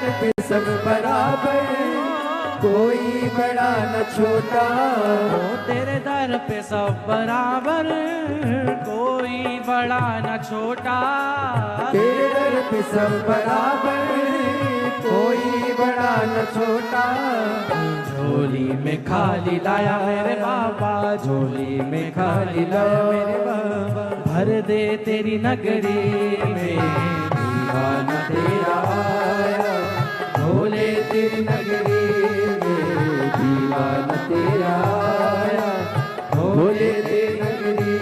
दर पे सब बराबर, कोई बड़ा न छोटा। तेरे दर पे सब बराबर, कोई बड़ा न छोटा। तेरे दर पे सब बराबर, कोई बड़ा न छोटा। झोली में खाली लाया मेरे बाबा, झोली में खाली लाया मेरे बाबा। भर दे तेरी नगरी में, दीवाना तेरा आया। भोले तेरी नगरी में दीवाना तेरा आया। भोले तेरी नगरी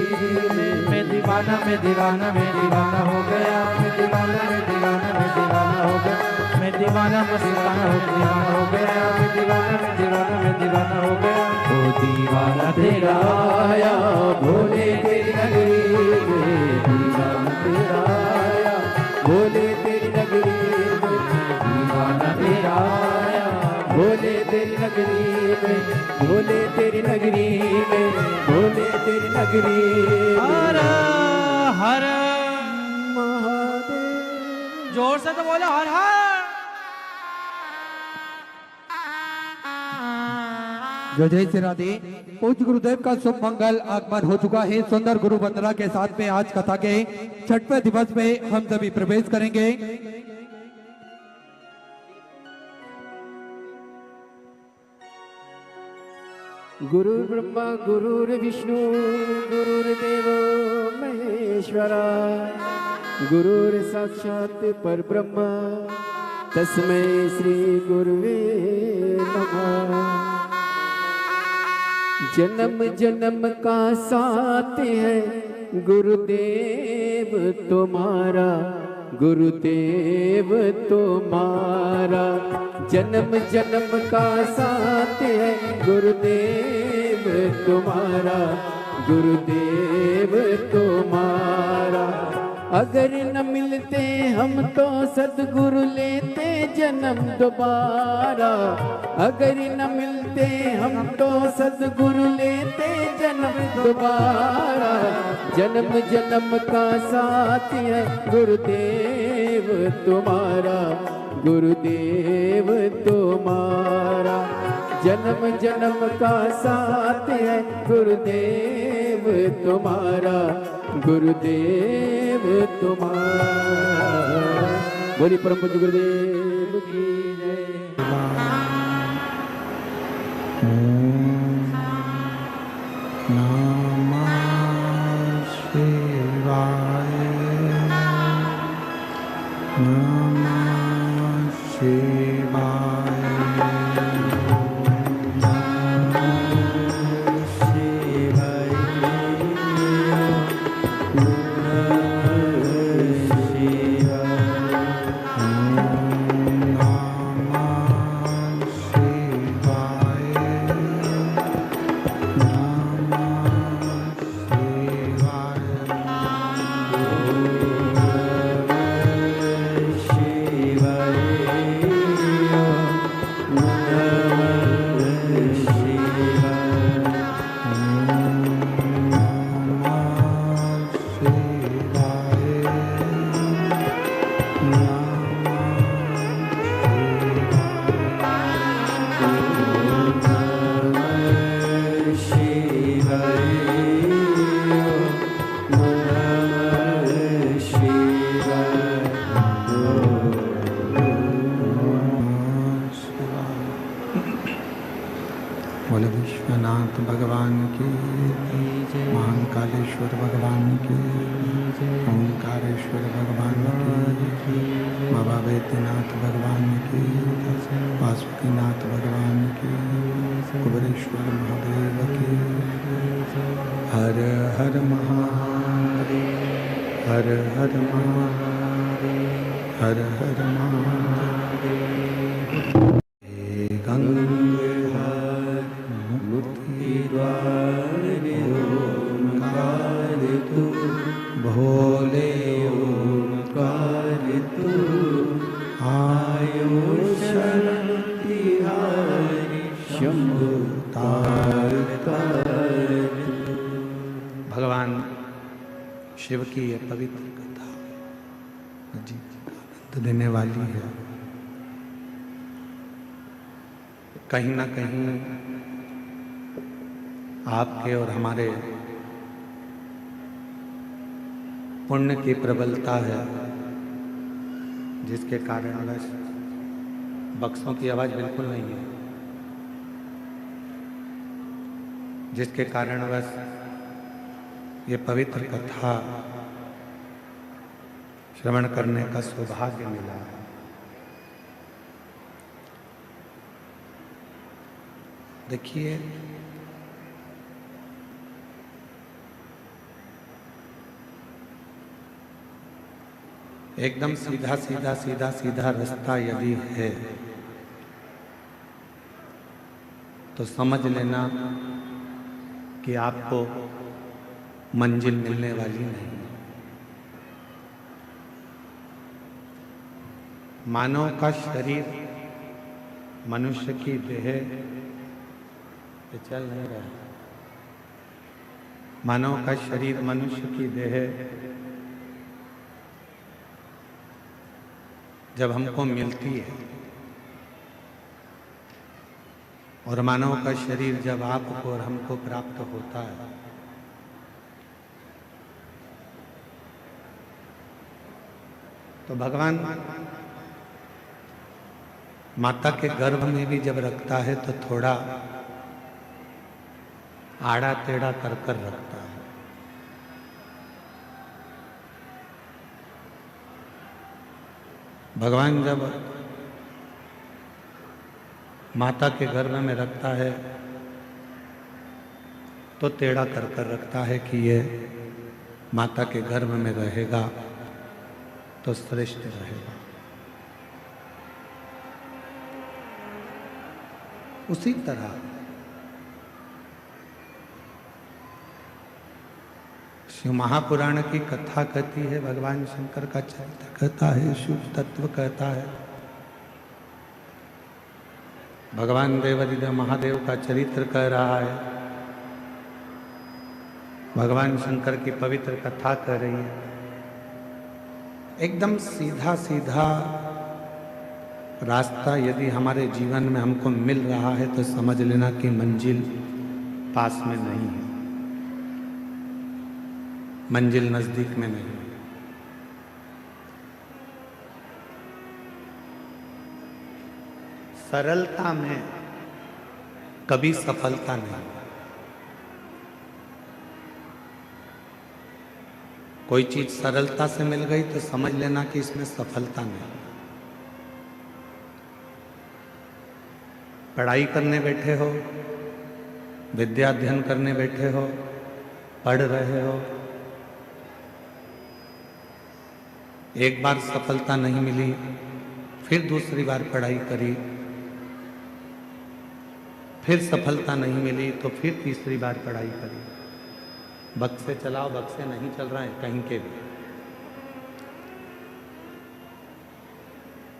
में मैं दीवाना हो गया। मैं दीवाना हो गया। मैं दीवाना मस्ताना हो गया। मैं दीवाना हो गया। ओ दीवाना तेरा आया। भोले तेरी नगरी में दीवाना तेरा आया। भोले तेरी नगरी में दीवाना तेरा आया। भोले तेरी नगरी में, भोले तेरी नगरी में, भोले तेरी नगरी में। हर हर महादेव। जोर से तो बोलो हर हर। जय श्री राधे। पूज्य गुरुदेव का शुभ मंगल आगमन हो चुका है। सुंदर गुरु वंदना के साथ में आज कथा के 6वें दिवस में हम सभी प्रवेश करेंगे। गुरुर् ब्रह्मा गुरुर्विष्णु गुरुर्देवो महेश्वरा, गुरुर् साक्षात् परब्रह्म तस्मै श्री गुरुवे नमः। जन्म जन्म का साथ है गुरुदेव तुम्हारा, गुरुदेव तुम्हारा। जन्म जन्म का साथ है गुरुदेव तुम्हारा, गुरुदेव तुम्हारा। अगर न मिलते हम तो सद्गुरु लेते जन्म दोबारा। अगर न मिलते हम तो सद्गुरु लेते जन्म दोबारा। जन्म जन्म का साथ है गुरुदेव तुम्हारा, गुरुदेव तुम्हारा। जन्म जन्म का साथ है गुरुदेव तुम्हारा, गुरुदेव तुम्हारा। बोली परम पूज्य गुरुदेव की जय। नमः शिवाय। नमः शिवाय। बोले विश्वनाथ भगवान की, महाकालेश्वर भगवान की, ओंकारेश्वर भगवान की, बाबा वैद्यनाथ भगवान की, वासुकीनाथ भगवान की, कुबेरेश्वर महादेव की। हर हर महादेव, हर हर महादेव, हर हर महादेव। ओंकार तू भोले, ओंकार तू आयो शरण तिहारी, शंभु तार तार। भगवान शिव की यह पवित्र कथा जी आनंद देने वाली है। कहीं ना कहीं आपके और हमारे पुण्य की प्रबलता है, जिसके कारण बस बक्सों की आवाज़ बिल्कुल नहीं है, जिसके कारण बस ये पवित्र कथा श्रवण करने का सौभाग्य मिला है। देखिए, एकदम सीधा सीधा सीधा सीधा रास्ता यदि है तो समझ लेना कि आपको मंजिल मिलने वाली नहीं। मानव का शरीर, मनुष्य की देह ये चल नहीं रहा। मानव का शरीर, मनुष्य की देह जब हमको मिलती है और मानव का शरीर जब आपको और हमको प्राप्त होता है तो भगवान माता के गर्भ में भी जब रखता है तो थोड़ा आड़ा टेढ़ा कर कर रखता है। भगवान जब माता के गर्भ में रखता है तो टेढ़ा कर कर रखता है कि ये माता के गर्भ में रहेगा तो श्रेष्ठ रहेगा। उसी तरह शिव महापुराण की कथा कहती है, भगवान शंकर का चरित्र कहता है, शुभ तत्व कहता है, भगवान देवादिदेव महादेव का चरित्र कह रहा है, भगवान शंकर की पवित्र कथा कह रही है। एकदम सीधा सीधा रास्ता यदि हमारे जीवन में हमको मिल रहा है तो समझ लेना कि मंजिल पास में नहीं है, मंजिल नजदीक में नहीं। सरलता में कभी सफलता नहीं। कोई चीज सरलता से मिल गई तो समझ लेना कि इसमें सफलता नहीं। पढ़ाई करने बैठे हो, विद्या अध्ययन करने बैठे हो, पढ़ रहे हो, एक बार सफलता नहीं मिली, फिर दूसरी बार पढ़ाई करी, फिर सफलता नहीं मिली तो फिर तीसरी बार पढ़ाई करी। बक्से चलाओ, बक्से नहीं चल रहे हैं कहीं के भी।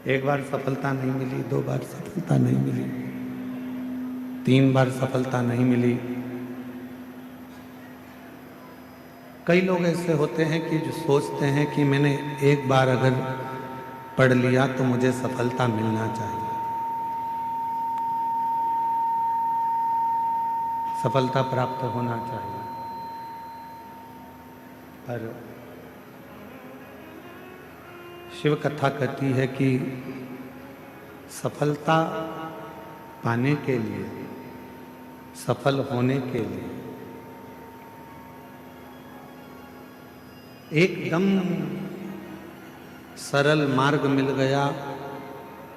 एक बार सफलता नहीं मिली, दो बार सफलता नहीं मिली, तीन बार सफलता नहीं मिली। कई लोग ऐसे होते हैं कि जो सोचते हैं कि मैंने एक बार अगर पढ़ लिया तो मुझे सफलता मिलना चाहिए, सफलता प्राप्त होना चाहिए। पर शिव कथा कहती है कि सफलता पाने के लिए, सफल होने के लिए एकदम सरल मार्ग मिल गया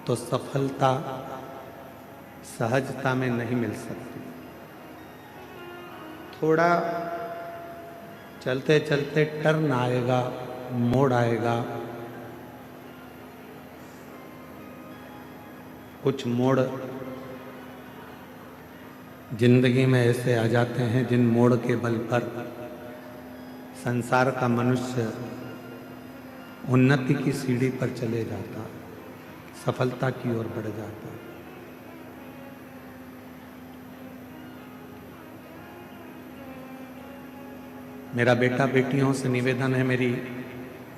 तो सफलता सहजता में नहीं मिल सकती। थोड़ा चलते चलते टर्न आएगा, मोड़ आएगा। कुछ मोड़ जिंदगी में ऐसे आ जाते हैं जिन मोड़ के बल पर संसार का मनुष्य उन्नति की सीढ़ी पर चले जाता, सफलता की ओर बढ़ जाता। मेरा बेटा बेटियों से निवेदन है, मेरी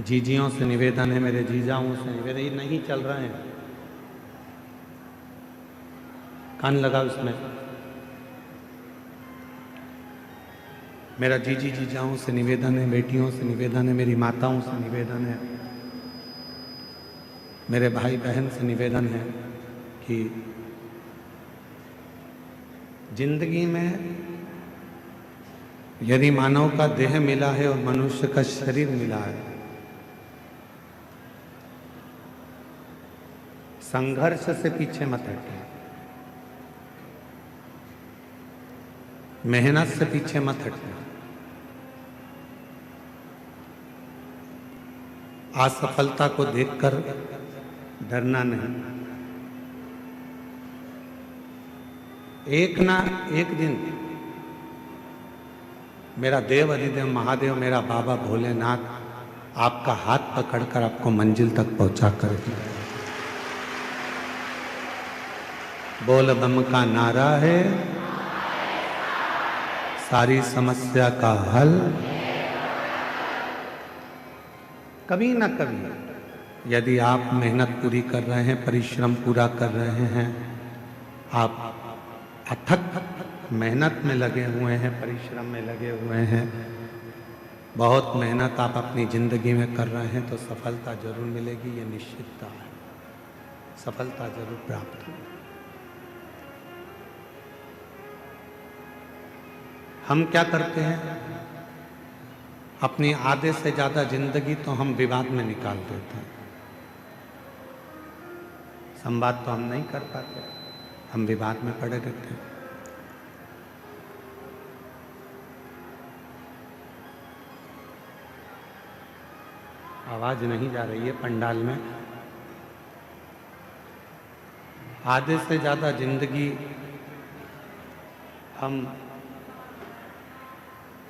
जीजियों से निवेदन है, मेरे जीजाओं से निवेदन, ये नहीं चल रहे हैं। कान लगाओ इसमें। मेरा जीजी जीजाओं से निवेदन है, बेटियों से निवेदन है, मेरी माताओं से निवेदन है, मेरे भाई बहन से निवेदन है कि जिंदगी में यदि मानव का देह मिला है और मनुष्य का शरीर मिला है, संघर्ष से पीछे मत हटना, मेहनत से पीछे मत हटना, असफलता को देखकर डरना नहीं। एक ना एक दिन मेरा देव अधिदेव महादेव, मेरा बाबा भोलेनाथ आपका हाथ पकड़कर आपको मंजिल तक पहुंचा कर बोल बम का नारा है, सारी समस्या का हल कभी ना कभी यदि आप मेहनत पूरी कर रहे हैं, परिश्रम पूरा कर रहे हैं, आप अथक मेहनत में लगे हुए हैं, परिश्रम में लगे हुए हैं, बहुत मेहनत आप अपनी जिंदगी में कर रहे हैं, तो सफलता जरूर मिलेगी, ये निश्चितता है, सफलता जरूर प्राप्त होगी। हम क्या करते हैं, अपनी आधे से ज्यादा जिंदगी तो हम विवाद में निकाल देते हैं। संवाद तो हम नहीं कर पाते, हम विवाद में पड़े रहते हैं। आवाज नहीं जा रही है पंडाल में। आधे से ज्यादा जिंदगी हम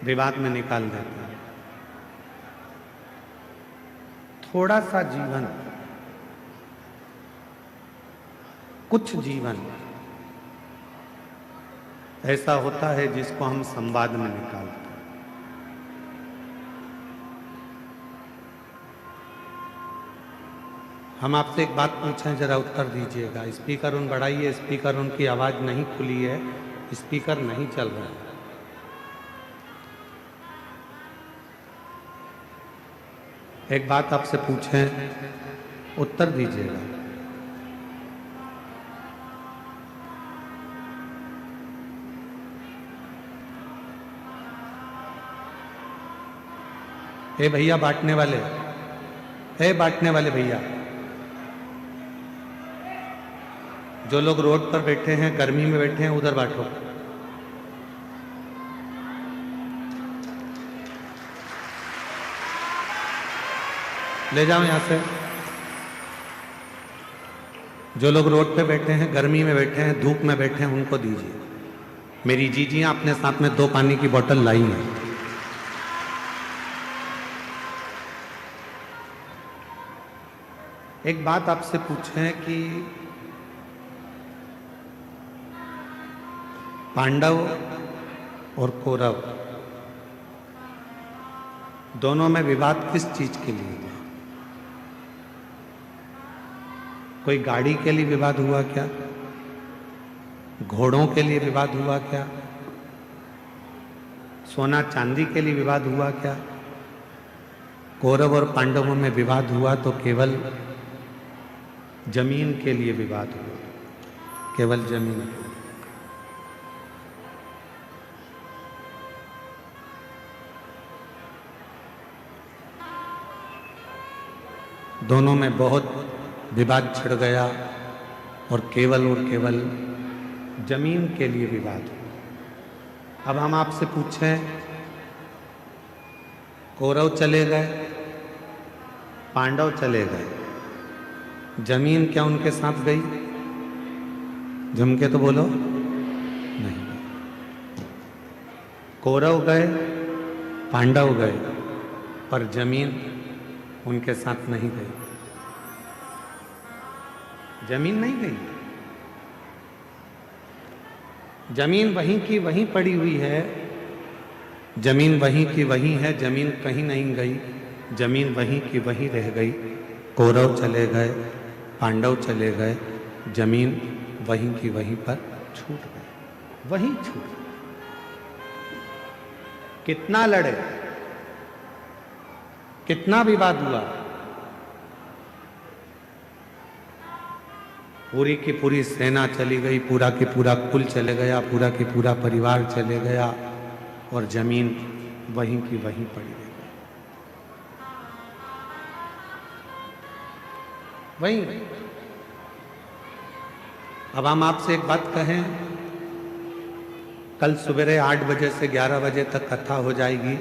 विवाद में निकाल देते हैं। थोड़ा सा जीवन, कुछ जीवन ऐसा होता है जिसको हम संवाद में निकालते हैं। हम आपसे एक बात पूछें, जरा उत्तर दीजिएगा। स्पीकर उन बढ़ाइए, स्पीकर उनकी आवाज नहीं खुली है, स्पीकर नहीं चल रहा है। एक बात आपसे पूछें, उत्तर दीजिएगा। ए भैया बांटने वाले, ए बांटने वाले भैया, जो लोग रोड पर बैठे हैं, गर्मी में बैठे हैं, उधर बांटो। ले जाओ यहां से। जो लोग रोड पे बैठे हैं, गर्मी में बैठे हैं, धूप में बैठे हैं, उनको दीजिए। मेरी जीजियां अपने साथ में 2 पानी की बोतल लाई हैं। एक बात आपसे पूछें कि पांडव और कौरव दोनों में विवाद किस चीज के लिए हुआ? कोई गाड़ी के लिए विवाद हुआ क्या? घोड़ों के लिए विवाद हुआ क्या? सोना चांदी के लिए विवाद हुआ क्या? कौरव और पांडवों में विवाद हुआ तो केवल जमीन के लिए विवाद हुआ, केवल जमीन। दोनों में बहुत विवाद छिड़ गया और केवल जमीन के लिए विवाद हुआ। अब हम आपसे पूछें, कौरव चले गए, पांडव चले गए, जमीन क्या उनके साथ गई? जम के तो बोलो, नहीं। कौरव गए, पांडव गए, पर जमीन उनके साथ नहीं गई। जमीन नहीं गई, जमीन वहीं की वहीं पड़ी हुई है, जमीन वहीं की वहीं है, जमीन कहीं नहीं गई, जमीन वहीं की वहीं रह गई। कौरव चले गए, पांडव चले गए, जमीन वहीं की वहीं पर छूट गए, वहीं छूट गए। कितना लड़े, कितना विवाद हुआ, पूरी की पूरी सेना चली गई, पूरा की पूरा कुल चले गया, पूरा की पूरा परिवार चले गया, और जमीन वहीं की वहीं पड़ी रही। वहीं। अब हम आपसे एक बात कहें, कल सवेरे 8 बजे से 11 बजे तक कथा हो जाएगी।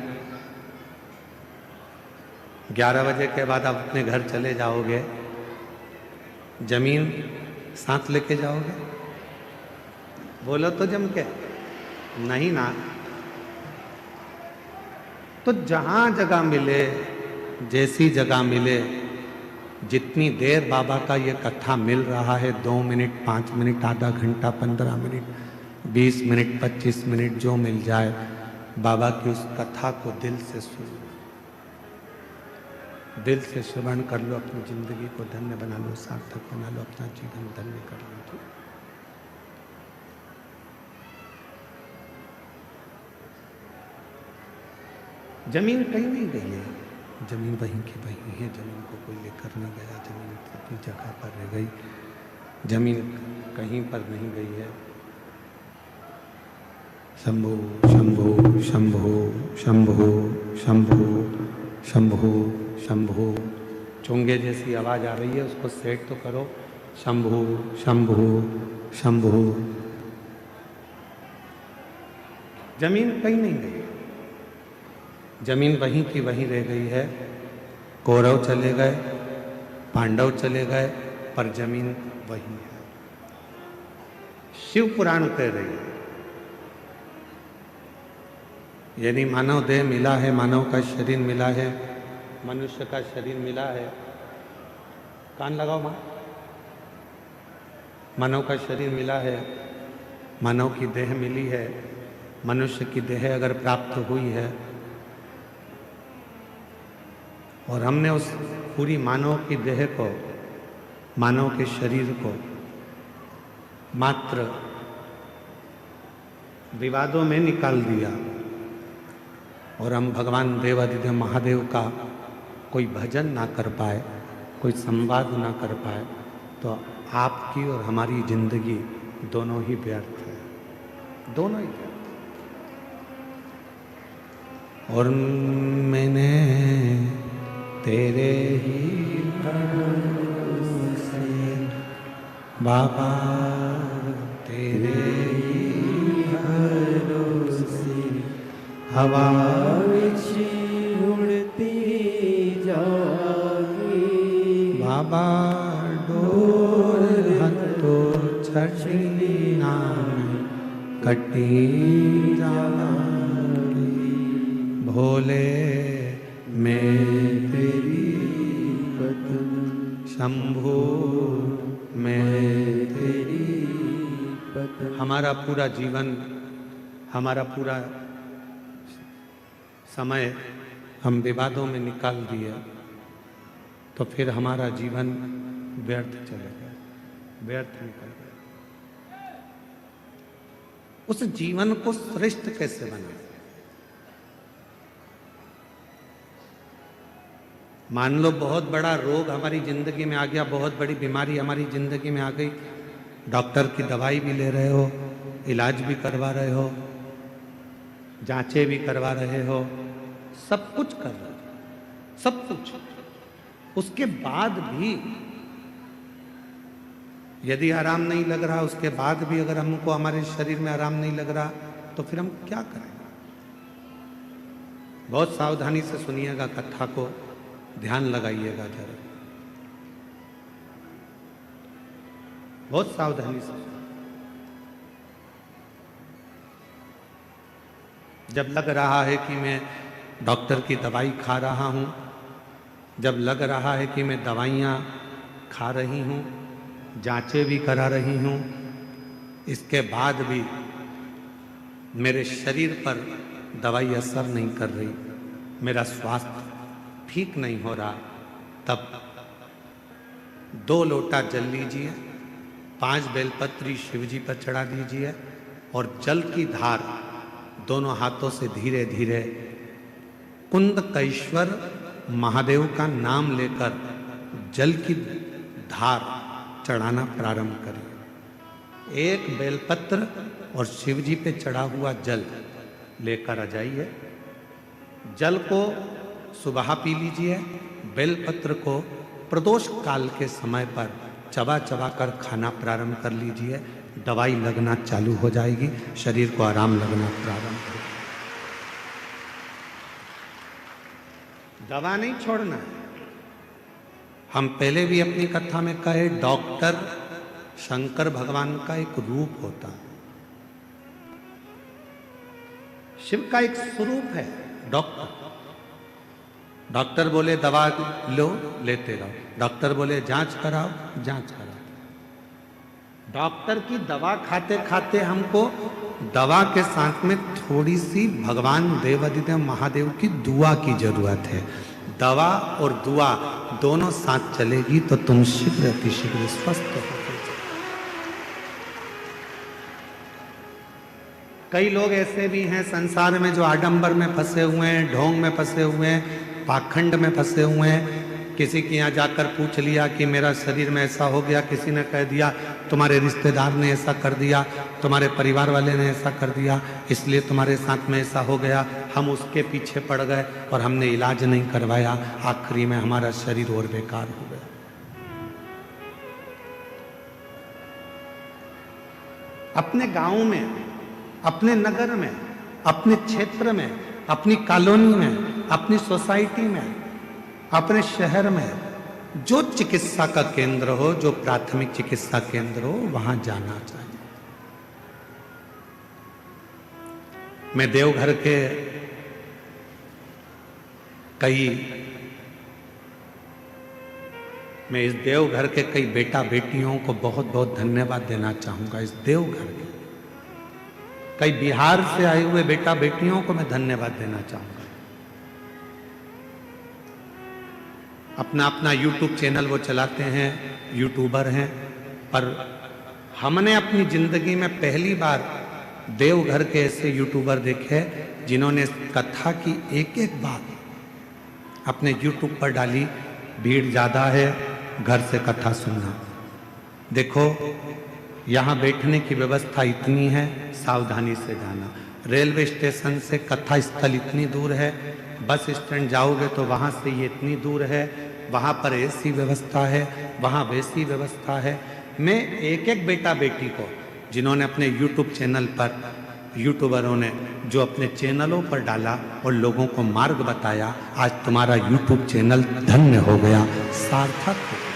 11 बजे के बाद आप अपने घर चले जाओगे, जमीन साथ लेके जाओगे? बोलो तो जम के, नहीं ना। तो जहां जगह मिले, जैसी जगह मिले, जितनी देर बाबा का ये कथा मिल रहा है, 2 मिनट, 5 मिनट, आधा घंटा, 15 मिनट, 20 मिनट, 25 मिनट, जो मिल जाए, बाबा की उस कथा को दिल से सुनो, दिल से श्रवण कर लो, अपनी जिंदगी को धन्य बना लो, सार्थक बना लो, अपना जीवन धन्य कर लो। जमीन कहीं नहीं गई है, जमीन वहीं की वहीं है, जमीन को कोई लेकर नहीं गया, जमीन अपनी जगह पर रह गई, जमीन कहीं पर नहीं गई है। शंभो शंभो शंभो शंभो शंभो शंभो शंभो। चोंगे जैसी आवाज आ रही है, उसको सेट तो करो। शंभो शंभो शंभो। जमीन कहीं नहीं गई, जमीन वहीं की वहीं रह गई है। कौरव चले गए, पांडव चले गए, पर जमीन वहीं है। शिव पुराण कह रही है, यानी मानव देह मिला है, मानव का शरीर मिला है, मनुष्य का शरीर मिला है। कान लगाओ मां। मानव का शरीर मिला है, मानव की देह मिली है, मनुष्य की देह अगर प्राप्त हुई है, और हमने उस पूरी मानव की देह को, मानव के शरीर को मात्र विवादों में निकाल दिया, और हम भगवान देवादिदेव महादेव का कोई भजन ना कर पाए, कोई संवाद ना कर पाए, तो आपकी और हमारी जिंदगी दोनों ही व्यर्थ है, दोनों ही व्यर्थ। और मैंने तेरे ही भरोसे बाबा, तेरे ही भरोसे हवा उड़ती जागी बाबा, डोर हतो छठी नाम कटी जागी। भोले मैं तेरी पत्नी, शंभो मैं तेरी पत्नी। हमारा पूरा जीवन, हमारा पूरा समय हम विवादों में निकाल दिए, तो फिर हमारा जीवन व्यर्थ चले गया, व्यर्थ निकल गया। उस जीवन को श्रेष्ठ कैसे बनाए? मान लो बहुत बड़ा रोग हमारी जिंदगी में आ गया, बहुत बड़ी बीमारी हमारी जिंदगी में आ गई, डॉक्टर की दवाई भी ले रहे हो, इलाज भी करवा रहे हो, जांचें भी करवा रहे हो, सब कुछ कर रहे हो, सब कुछ। उसके बाद भी यदि आराम नहीं लग रहा, उसके बाद भी अगर हमको हमारे शरीर में आराम नहीं लग रहा, तो फिर हम क्या करें? बहुत सावधानी से सुनिएगा कथा को, ध्यान लगाइएगा जरा, बहुत सावधानी से। जब लग रहा है कि मैं डॉक्टर की दवाई खा रहा हूं, जब लग रहा है कि मैं दवाइयां खा रही हूं, जांचें भी करा रही हूं, इसके बाद भी मेरे शरीर पर दवाई असर नहीं कर रही, मेरा स्वास्थ्य ठीक नहीं हो रहा, तब 2 लोटा जल लीजिए, 5 बेलपत्री शिव जी पर चढ़ा दीजिए और जल की धार दोनों हाथों से धीरे धीरे कुंदकेश्वर महादेव का नाम लेकर जल की धार चढ़ाना प्रारंभ करिए। 1 बेलपत्र और शिव जी पे चढ़ा हुआ जल लेकर आ जाइए। जल को सुबह पी लीजिए। बेलपत्र को प्रदोष काल के समय पर चबा चबा कर खाना प्रारंभ कर लीजिए। दवाई लगना चालू हो जाएगी, शरीर को आराम लगना प्रारंभ हो। दवा नहीं छोड़ना है। हम पहले भी अपनी कथा में कहे, डॉक्टर शंकर भगवान का एक रूप होता है, शिव का एक स्वरूप है डॉक्टर। डॉक्टर बोले दवा लो, लेते रहो। डॉक्टर बोले जांच कराओ, जांच कराओ। डॉक्टर की दवा खाते खाते हमको दवा के साथ में थोड़ी सी भगवान देवादिदेव महादेव की दुआ की जरूरत है। दवा और दुआ दोनों साथ चलेगी तो तुम शीघ्र अतिशीघ्र स्वस्थ हो। कई लोग ऐसे भी हैं संसार में जो आडंबर में फंसे हुए हैं, ढोंग में फंसे हुए हैं, पाखंड में फंसे हुए हैं। किसी के यहाँ जाकर पूछ लिया कि मेरा शरीर में ऐसा हो गया, किसी ने कह दिया तुम्हारे रिश्तेदार ने ऐसा कर दिया, तुम्हारे परिवार वाले ने ऐसा कर दिया, इसलिए तुम्हारे साथ में ऐसा हो गया। हम उसके पीछे पड़ गए और हमने इलाज नहीं करवाया, आखिरी में हमारा शरीर और बेकार हो गया। अपने गांव में, अपने नगर में, अपने क्षेत्र में, अपनी कॉलोनी में, अपनी सोसाइटी में, अपने शहर में जो चिकित्सा का केंद्र हो, जो प्राथमिक चिकित्सा केंद्र हो, वहां जाना चाहिए। मैं देवघर के इस देवघर के कई बेटा बेटियों को बहुत बहुत धन्यवाद देना चाहूंगा। इस देवघर के कई बिहार से आए हुए बेटा बेटियों को मैं धन्यवाद देना चाहूंगा। अपना अपना यूट्यूब चैनल वो चलाते हैं, यूट्यूबर हैं, पर हमने अपनी जिंदगी में पहली बार देवघर के ऐसे यूट्यूबर देखे जिन्होंने कथा की एक एक बात अपने यूट्यूब पर डाली। भीड़ ज़्यादा है, घर से कथा सुनना। देखो यहाँ बैठने की व्यवस्था इतनी है, सावधानी से जाना। रेलवे स्टेशन से कथा स्थल इतनी दूर है, बस स्टैंड जाओगे तो वहाँ से ये इतनी दूर है, वहाँ पर ऐसी व्यवस्था है, वहाँ वैसी व्यवस्था है। मैं एक एक बेटा बेटी को जिन्होंने अपने यूट्यूब चैनल पर, यूट्यूबरों ने जो अपने चैनलों पर डाला और लोगों को मार्ग बताया, आज तुम्हारा यूट्यूब चैनल धन्य हो गया, सार्थक हो गया।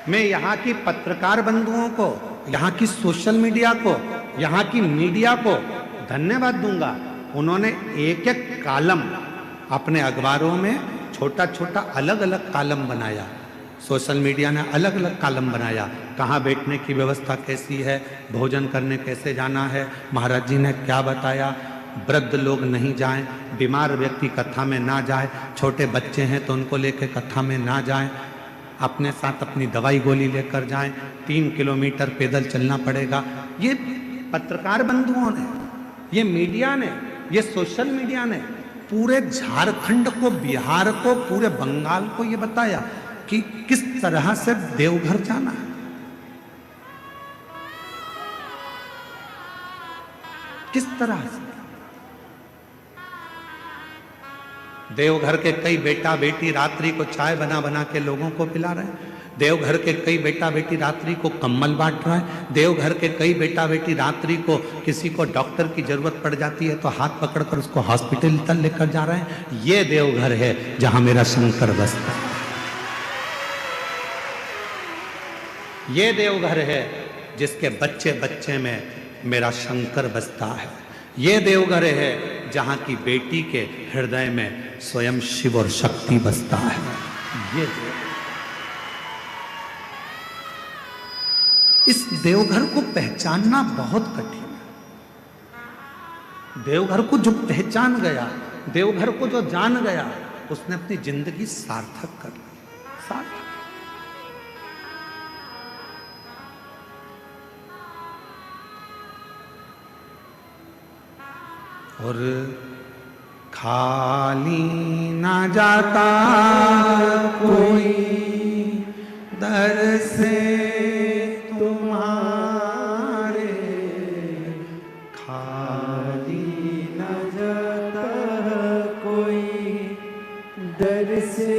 मैं यहाँ की पत्रकार बंधुओं को, यहाँ की सोशल मीडिया को, यहाँ की मीडिया को धन्यवाद दूंगा। उन्होंने एक एक कॉलम अपने अखबारों में छोटा छोटा अलग अलग कॉलम बनाया। सोशल मीडिया ने अलग अलग कॉलम बनाया, कहाँ बैठने की व्यवस्था कैसी है, भोजन करने कैसे जाना है, महाराज जी ने क्या बताया, वृद्ध लोग नहीं जाएं, बीमार व्यक्ति कथा में ना जाए, छोटे बच्चे हैं तो उनको लेकर कथा में ना जाएं, अपने साथ अपनी दवाई गोली लेकर जाएं, 3 किलोमीटर पैदल चलना पड़ेगा। ये पत्रकार बंधुओं ने, ये मीडिया ने, ये सोशल मीडिया ने पूरे झारखंड को, बिहार को, पूरे बंगाल को ये बताया कि किस तरह से देवघर जाना है। किस तरह से देवघर के कई बेटा बेटी रात्रि को चाय बना बना के लोगों को पिला रहे हैं। देवघर के कई बेटा बेटी रात्रि को कंबल बांट रहे हैं। देवघर के कई बेटा बेटी रात्रि को किसी को डॉक्टर की जरूरत पड़ जाती है तो हाथ पकड़कर उसको हॉस्पिटल तक लेकर जा रहे हैं। ये देवघर है जहां मेरा शंकर बसता है। ये देवघर है जिसके बच्चे बच्चे में मेरा शंकर बसता है। ये देवघर है जहां की बेटी के हृदय में स्वयं शिव और शक्ति बसता है। ये इस देवघर को पहचानना बहुत कठिन है। देवघर को जो पहचान गया, देवघर को जो जान गया, उसने अपनी जिंदगी सार्थक कर ली। सार्थक और खाली ना जाता कोई दर से तुम्हारे, खाली न जाता कोई दर से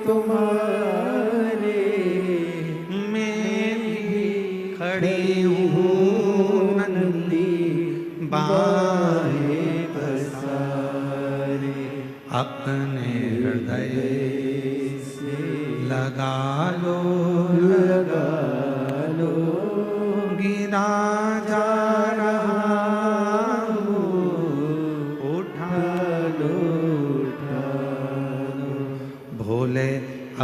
तुम्हारे, मैं भी खड़ी हूँ नंदी बाहें पसारे, अपने हृदय से लगा लो, लगा लो, गिरा जा रहा हूँ, उठा लो, उठा लो, भोले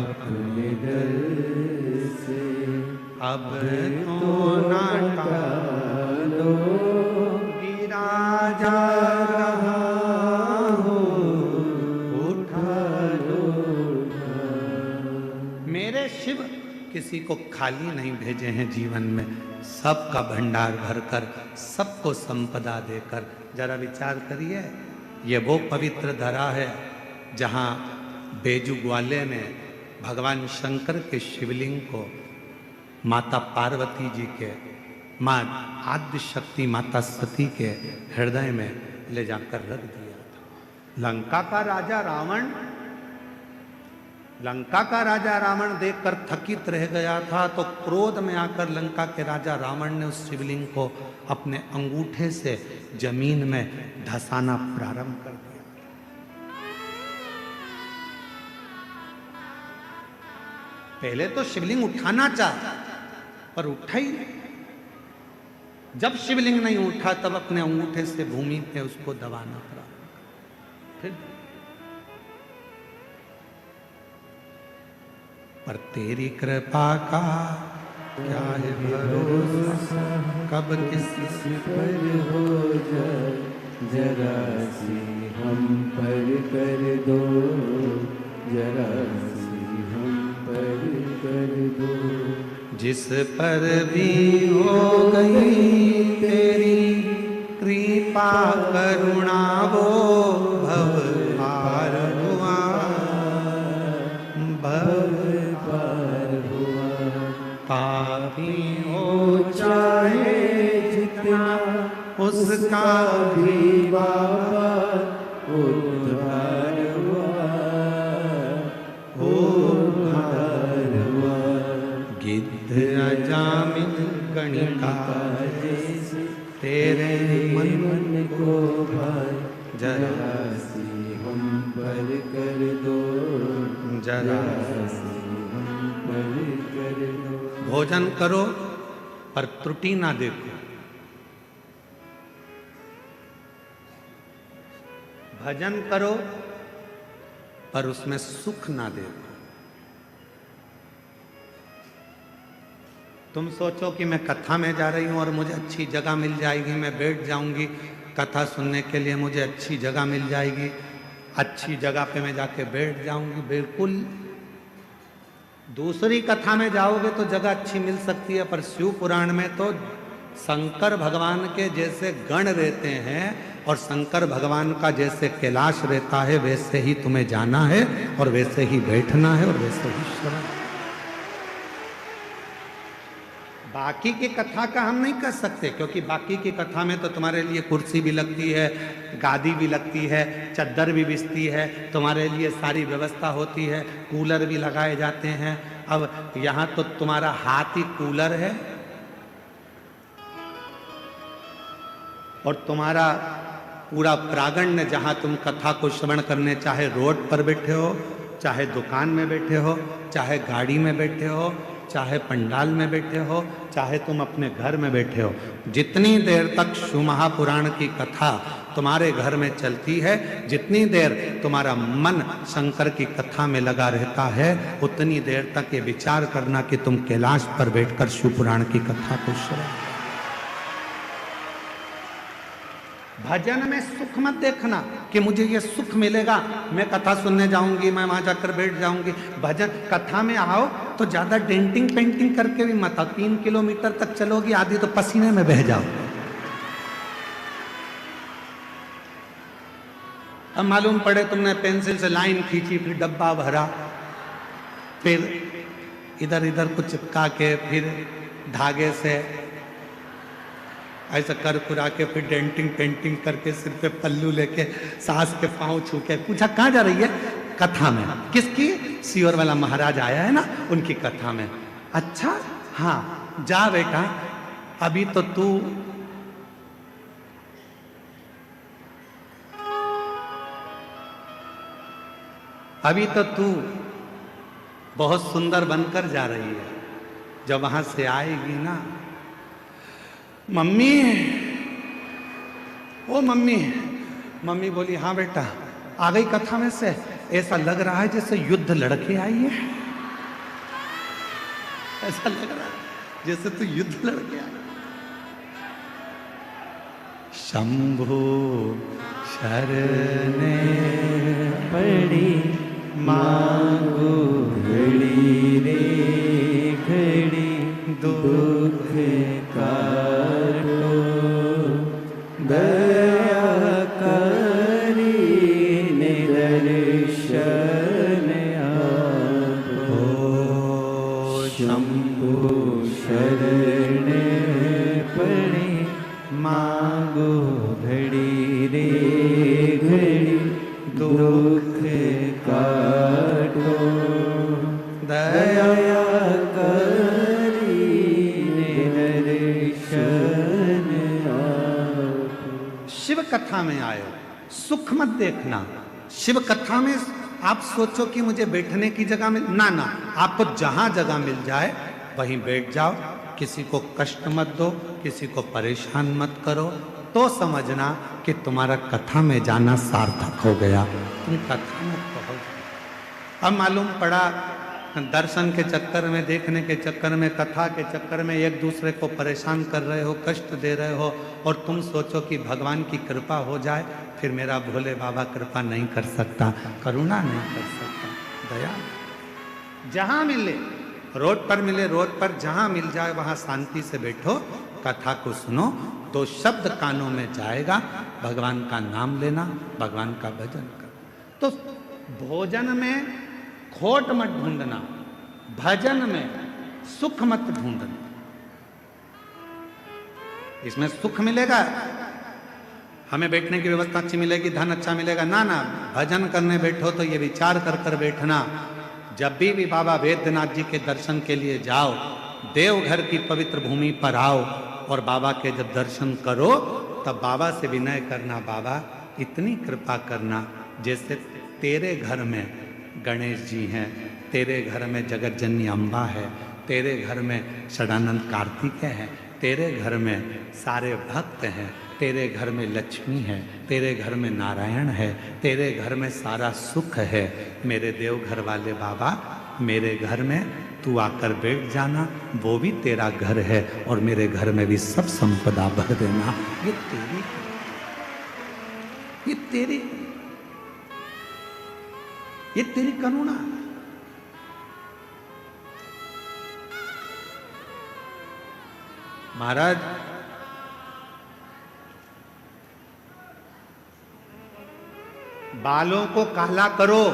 अपने दर से अब तो ना लो, गिरा जा रहा हूँ, उठा लो। मेरे शिव किसी को खाली नहीं भेजे हैं जीवन में, सबका भंडार भरकर, सबको संपदा देकर। जरा विचार करिए, ये वो पवित्र धरा है जहाँ बेजू ग्वाले ने भगवान शंकर के शिवलिंग को माता पार्वती जी के, माँ आद्य शक्ति माता सती के हृदय में ले जाकर रख दिया था। लंका का राजा रावण देखकर थकित रह गया था, तो क्रोध में आकर लंका के राजा रावण ने उस शिवलिंग को अपने अंगूठे से जमीन में धंसाना प्रारंभ कर दिया। पहले तो शिवलिंग उठाना चाहा पर उठा ही नहीं। जब शिवलिंग नहीं उठा तब अपने अंगूठे से भूमि पे उसको दबाना पड़ा। फिर पर तेरी कृपा का क्या है भरोसा, कब किसी पर हो जाए जरा सी हम पर कर दो, जरा सी हम पर कर दो। जिस पर भी हो गई तेरी कृपा करुणा वो भव पार हुआ, भव पार हुआ। पापी हो चाहे जितना उसका भी बाबा उद्धार हुआ, उद्धार हुआ। गिद्ध अजामिन गणिका तेरे मन को भाई जरा सी हम पर कर दो, जरा सी हम पर कर दो। भोजन करो पर त्रुटि ना देखो, भजन करो पर उसमें सुख ना देखो। तुम सोचो कि मैं कथा में जा रही हूं और मुझे अच्छी जगह मिल जाएगी, मैं बैठ जाऊंगी कथा सुनने के लिए, मुझे अच्छी जगह मिल जाएगी, अच्छी जगह पे मैं जाके बैठ जाऊंगी। बिल्कुल दूसरी कथा में जाओगे तो जगह अच्छी मिल सकती है, पर शिव पुराण में तो शंकर भगवान के जैसे गण रहते हैं और शंकर भगवान का जैसे कैलाश रहता है वैसे ही तुम्हें जाना है और वैसे ही बैठना है और वैसे ही श्रवण। बाकी की कथा का हम नहीं कर सकते, क्योंकि बाकी की कथा में तो तुम्हारे लिए कुर्सी भी लगती है, गादी भी लगती है, चद्दर भी बिछती है, तुम्हारे लिए सारी व्यवस्था होती है, कूलर भी लगाए जाते हैं। अब यहाँ तो तुम्हारा हाथ ही कूलर है और तुम्हारा पूरा प्रांगण जहाँ तुम कथा को श्रवण करने, चाहे रोड पर बैठे हो, चाहे दुकान में बैठे हो, चाहे गाड़ी में बैठे हो, चाहे पंडाल में बैठे हो, चाहे तुम अपने घर में बैठे हो, जितनी देर तक शिव महापुराण की कथा तुम्हारे घर में चलती है, जितनी देर तुम्हारा मन शंकर की कथा में लगा रहता है, उतनी देर तक ये विचार करना कि तुम कैलाश पर बैठकर शिव पुराण की कथा को श्रवण। भजन में सुख मत देखना कि मुझे ये सुख मिलेगा, मैं कथा सुनने जाऊंगी, मैं वहां जाकर बैठ जाऊंगी। भजन कथा में आओ तो ज्यादा डेंटिंग पेंटिंग करके भी मत आओ। 3 किलोमीटर तक चलोगी, आधी तो पसीने में बह जाओ। अब मालूम पड़े तुमने पेंसिल से लाइन खींची, फिर डब्बा भरा, फिर इधर इधर कुछ चिपका के, फिर धागे से ऐसा कर कुरा के, फिर डेंटिंग पेंटिंग करके, सिर पे पल्लू लेके, सास के पांव छू के पूछा कहाँ जा रही है? कथा में। किसकी? सियोर वाला महाराज आया है ना, उनकी कथा में। अच्छा हाँ जा बेटा, अभी तो तू बहुत सुंदर बनकर जा रही है, जब वहां से आएगी ना, मम्मी, ओ मम्मी। मम्मी बोली हाँ बेटा, आ गई कथा में से? ऐसा लग रहा है जैसे युद्ध लड़के आई है, ऐसा लग रहा है जैसे तू युद्ध लड़के आई। शंभु शरणे पड़ी मांगो घड़ी रे घड़ी, दुख काटो दया करी निदर्शन आपो। शंभु शरण पड़े मांगो घड़ी रे घड़ी, दुख काटो दया करी निदर्शन आपो। शिव कथा में आयो, सुख मत देखना। शिव कथा में आप सोचो कि मुझे बैठने की जगह मिल, ना ना, आपको जहां जगह मिल जाए वहीं बैठ जाओ। किसी को कष्ट मत दो, किसी को परेशान मत करो, तो समझना कि तुम्हारा कथा में जाना सार्थक हो गया, तुम कथा में पहुंच। अब मालूम पड़ा दर्शन के चक्कर में, देखने के चक्कर में, कथा के चक्कर में एक दूसरे को परेशान कर रहे हो, कष्ट दे रहे हो, और तुम सोचो कि भगवान की कृपा हो जाए। फिर मेरा भोले बाबा कृपा नहीं कर सकता, करुणा नहीं कर सकता, दया। जहां मिले, रोड पर मिले, रोड पर जहां मिल जाए वहां शांति से बैठो, कथा को सुनो, तो शब्द कानों में जाएगा, भगवान का नाम लेना, भगवान का भजन कर। तो भोजन में खोट मत ढूंढना, भजन में सुख मत ढूंढना। इसमें सुख मिलेगा, हमें बैठने की व्यवस्था अच्छी मिलेगी, धन अच्छा मिलेगा, ना ना। भजन करने बैठो तो ये विचार कर कर बैठना, जब भी बाबा वैद्यनाथ जी के दर्शन के लिए जाओ, देवघर की पवित्र भूमि पर आओ, और बाबा के जब दर्शन करो तब बाबा से विनय करना, बाबा इतनी कृपा करना जैसे तेरे घर में गणेश जी हैं, तेरे घर में जगत जननी अम्बा है, तेरे घर में षडानंद कार्तिकेय हैं, तेरे घर में सारे भक्त हैं, तेरे घर में लक्ष्मी है, तेरे घर में नारायण है, तेरे घर में सारा सुख है। मेरे देवघर वाले बाबा, मेरे घर में तू आकर बैठ जाना, वो भी तेरा घर है, और मेरे घर में भी सब संपदा भर देना। ये तेरी, ये तेरी, ये तेरी करुणा। महाराज बालों को काला करो,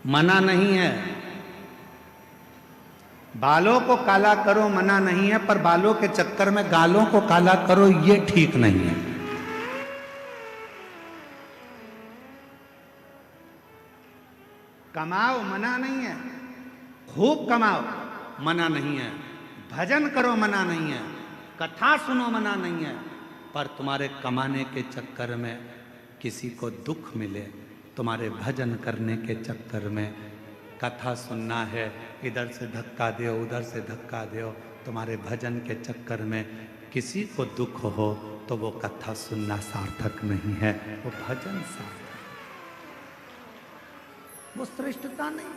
मना नहीं है। बालों को काला करो मना नहीं है, पर बालों के चक्कर में गालों को काला करो ये ठीक नहीं है। कमाओ मना नहीं है, खूब कमाओ मना नहीं है, भजन करो मना नहीं है, कथा सुनो मना नहीं है, पर तुम्हारे कमाने के चक्कर में किसी को दुख मिले, तुम्हारे भजन करने के चक्कर में, कथा सुनना है, इधर से धक्का दो उधर से धक्का दो, तुम्हारे भजन के चक्कर में किसी को दुख हो तो वो कथा सुनना सार्थक नहीं है, वो भजन सार्थक, वो श्रेष्ठता नहीं।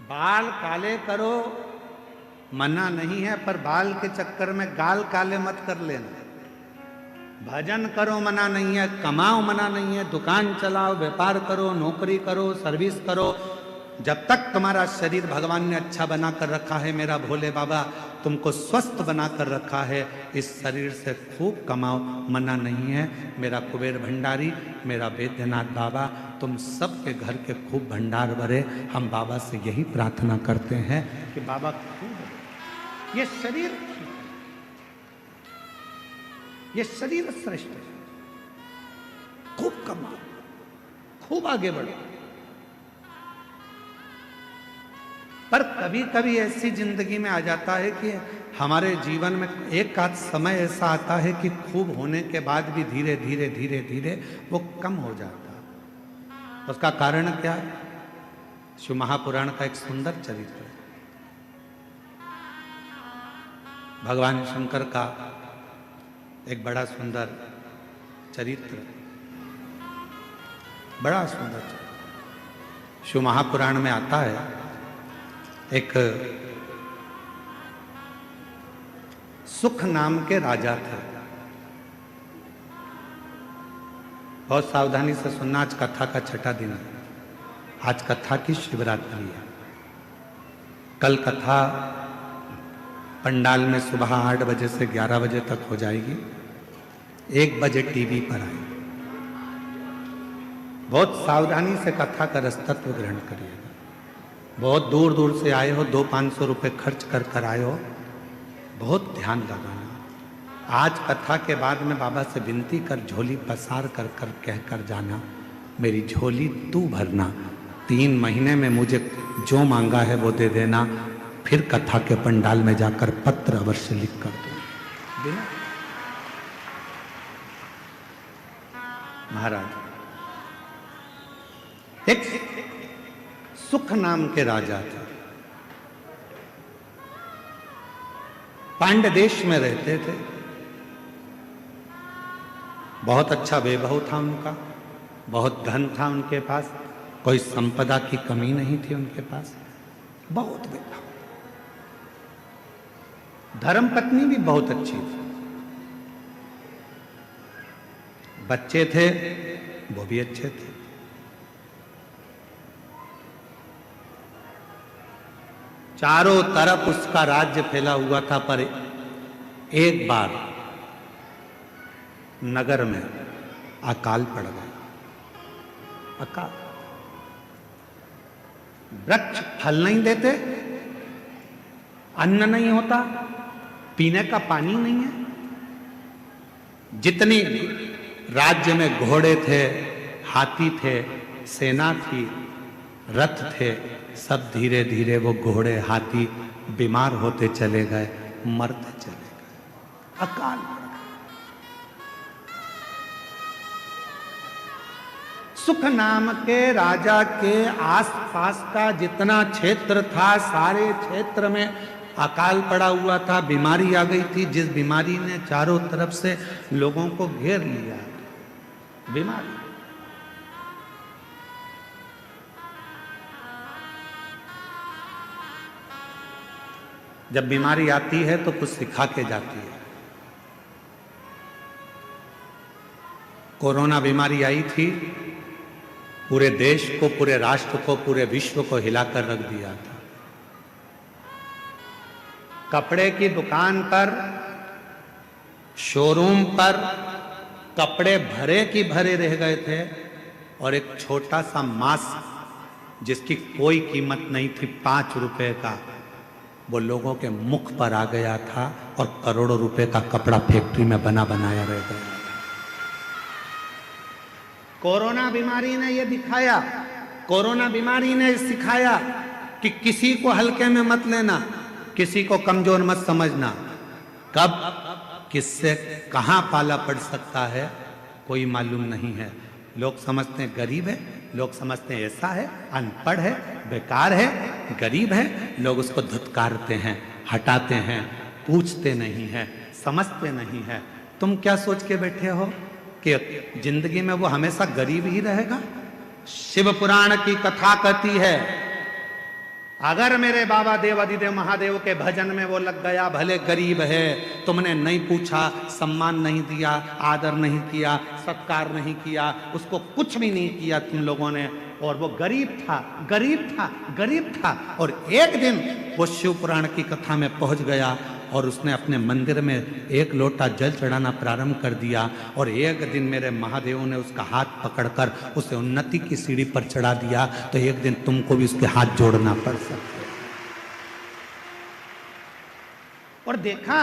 बाल काले करो मना नहीं है, पर बाल के चक्कर में गाल काले मत कर लेना। भजन करो मना नहीं है, कमाओ मना नहीं है, दुकान चलाओ, व्यापार करो, नौकरी करो, सर्विस करो, जब तक तुम्हारा शरीर भगवान ने अच्छा बना कर रखा है मेरा भोले बाबा, तुमको स्वस्थ बना कर रखा है, इस शरीर से खूब कमाओ, मना नहीं है। मेरा कुबेर भंडारी, मेरा वैद्यनाथ बाबा, तुम सबके घर के खूब भंडार भरे। हम बाबा से यही प्रार्थना करते हैं कि बाबा खूब ये शरीर श्रेष्ठ है, खूब कमाओ, खूब आगे बढ़ो। पर कभी कभी ऐसी जिंदगी में आ जाता है कि हमारे जीवन में एक आध समय ऐसा आता है कि खूब होने के बाद भी धीरे धीरे धीरे धीरे वो कम हो जाता है। उसका कारण क्या है? शिव महापुराण का एक सुंदर चरित्र है। भगवान शंकर का एक बड़ा सुंदर चरित्र, बड़ा सुंदर चरित्र शिव महापुराण में आता है। एक सुख नाम के राजा थे। बहुत सावधानी से सुनना, आज कथा का छठा दिन है। आज कथा की शिवरात्रि है। कल कथा पंडाल में सुबह 8 बजे से 11 बजे तक हो जाएगी। 1 बजे टीवी पर आएगी। बहुत सावधानी से कथा का रसतत्व ग्रहण करिएगा। बहुत दूर दूर से आए हो, 200-500 रुपये खर्च कर आए हो, बहुत ध्यान लगाना। आज कथा के बाद में बाबा से विनती कर, झोली पसार कर कह कर जाना, मेरी झोली तू भरना, 3 महीने में मुझे जो मांगा है वो दे देना, फिर कथा के पंडाल में जाकर पत्र अवश्य लिख कर दो। महाराज एक सुख नाम के राजा थे। पांड्य देश में रहते थे। बहुत अच्छा वैभव था उनका, बहुत धन था उनके पास, कोई संपदा की कमी नहीं थी उनके पास, बहुत वैभव। धर्मपत्नी भी बहुत अच्छी थी। बच्चे थे वो भी अच्छे थे। चारों तरफ उसका राज्य फैला हुआ था। पर एक बार नगर में अकाल पड़ गया। अकाल, वृक्ष फल नहीं देते, अन्न नहीं होता, पीने का पानी नहीं है। जितनी राज्य में घोड़े थे, हाथी थे, सेना थी, रथ थे, सब धीरे धीरे वो घोड़े हाथी बीमार होते चले गए, मरते चले गए। अकाल पड़ गया। सुख नाम के राजा के आसपास का जितना क्षेत्र था, सारे क्षेत्र में अकाल पड़ा हुआ था, बीमारी आ गई थी, जिस बीमारी ने चारों तरफ से लोगों को घेर लिया। बीमारी, जब बीमारी आती है तो कुछ सिखा के जाती है। कोरोना बीमारी आई थी, पूरे देश को, पूरे राष्ट्र को, पूरे विश्व को हिलाकर रख दिया था। कपड़े की दुकान पर, शोरूम पर कपड़े भरे की भरे रह गए थे, और एक छोटा सा मास्क जिसकी कोई कीमत नहीं थी, 5 रुपए का, वो लोगों के मुख पर आ गया था, और करोड़ों रुपए का कपड़ा फैक्ट्री में बना बनाया रह गया। कोरोना बीमारी ने ये दिखाया, कोरोना बीमारी ने सिखाया कि किसी को हल्के में मत लेना, किसी को कमजोर मत समझना। कब किससे कहां पाला पड़ सकता है कोई मालूम नहीं है। लोग समझते हैं गरीब है, लोग समझते हैं ऐसा है, अनपढ़ है, बेकार है, गरीब है, लोग उसको धुतकारते हैं, हटाते हैं, पूछते नहीं है, समझते नहीं है। तुम क्या सोच के बैठे हो कि जिंदगी में वो हमेशा गरीब ही रहेगा? शिव पुराण की कथा कहती है अगर मेरे बाबा देवाधिदेव महादेव के भजन में वो लग गया, भले गरीब है, तुमने नहीं पूछा, सम्मान नहीं दिया, आदर नहीं किया, सत्कार नहीं किया, उसको कुछ भी नहीं किया तुम लोगों ने, और वो गरीब था, गरीब था, गरीब था, और एक दिन वो शिव पुराण की कथा में पहुंच गया और उसने अपने मंदिर में एक लोटा जल चढ़ाना प्रारंभ कर दिया, और एक दिन मेरे महादेव ने उसका हाथ पकड़कर उसे उन्नति की सीढ़ी पर चढ़ा दिया, तो एक दिन तुमको भी उसके हाथ जोड़ना पड़ सकता है। और देखा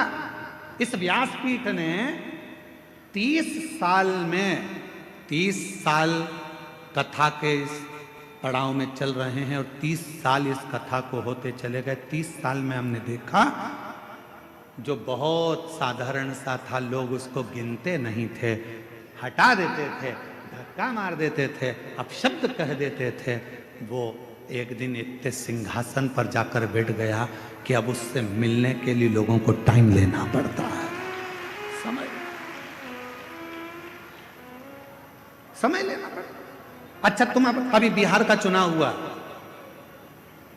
इस व्यासपीठ ने 30 साल में 30 साल कथा के इस पड़ाव में चल रहे हैं, और 30 साल इस कथा को होते चले गए। 30 साल में हमने देखा जो बहुत साधारण सा था, लोग उसको गिनते नहीं थे, हटा देते थे, धक्का मार देते थे, अपशब्द कह देते थे, वो एक दिन इतने सिंहासन पर जाकर बैठ गया कि अब उससे मिलने के लिए लोगों को टाइम लेना पड़ता है, समय लेना पड़ता। अच्छा, तुम अभी बिहार का चुनाव हुआ,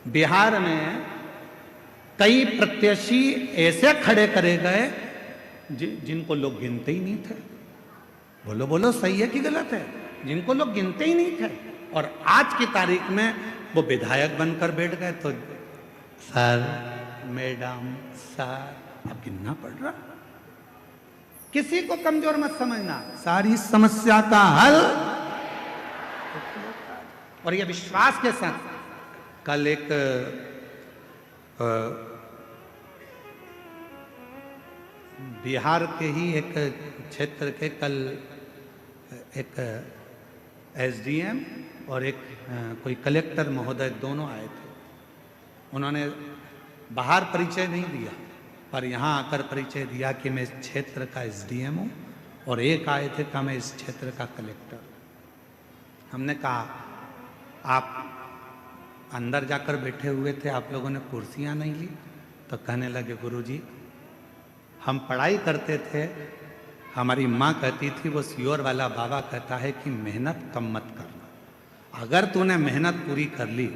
बिहार में कई प्रत्याशी ऐसे खड़े करे गए जिनको लोग गिनते ही नहीं थे। बोलो बोलो, सही है कि गलत है? जिनको लोग गिनते ही नहीं थे, और आज की तारीख में वो विधायक बनकर बैठ गए, तो सर, मैडम, सर, अब गिनना पड़ रहा। किसी को कमजोर मत समझना, सारी समस्या का हल, और ये विश्वास के साथ। कल एक बिहार के ही एक क्षेत्र के कल एक एसडीएम और एक कोई कलेक्टर महोदय दोनों आए थे। उन्होंने बाहर परिचय नहीं दिया, पर यहाँ आकर परिचय दिया कि मैं इस क्षेत्र का एसडीएम हूँ, और एक आए थे कि मैं इस क्षेत्र का कलेक्टर। हमने कहा आप अंदर जाकर बैठे हुए थे, आप लोगों ने कुर्सियाँ नहीं ली? तो कहने लगे गुरुजी, हम पढ़ाई करते थे, हमारी माँ कहती थी, वो सियोर वाला बाबा कहता है कि मेहनत कम मत करना। अगर तूने मेहनत पूरी कर ली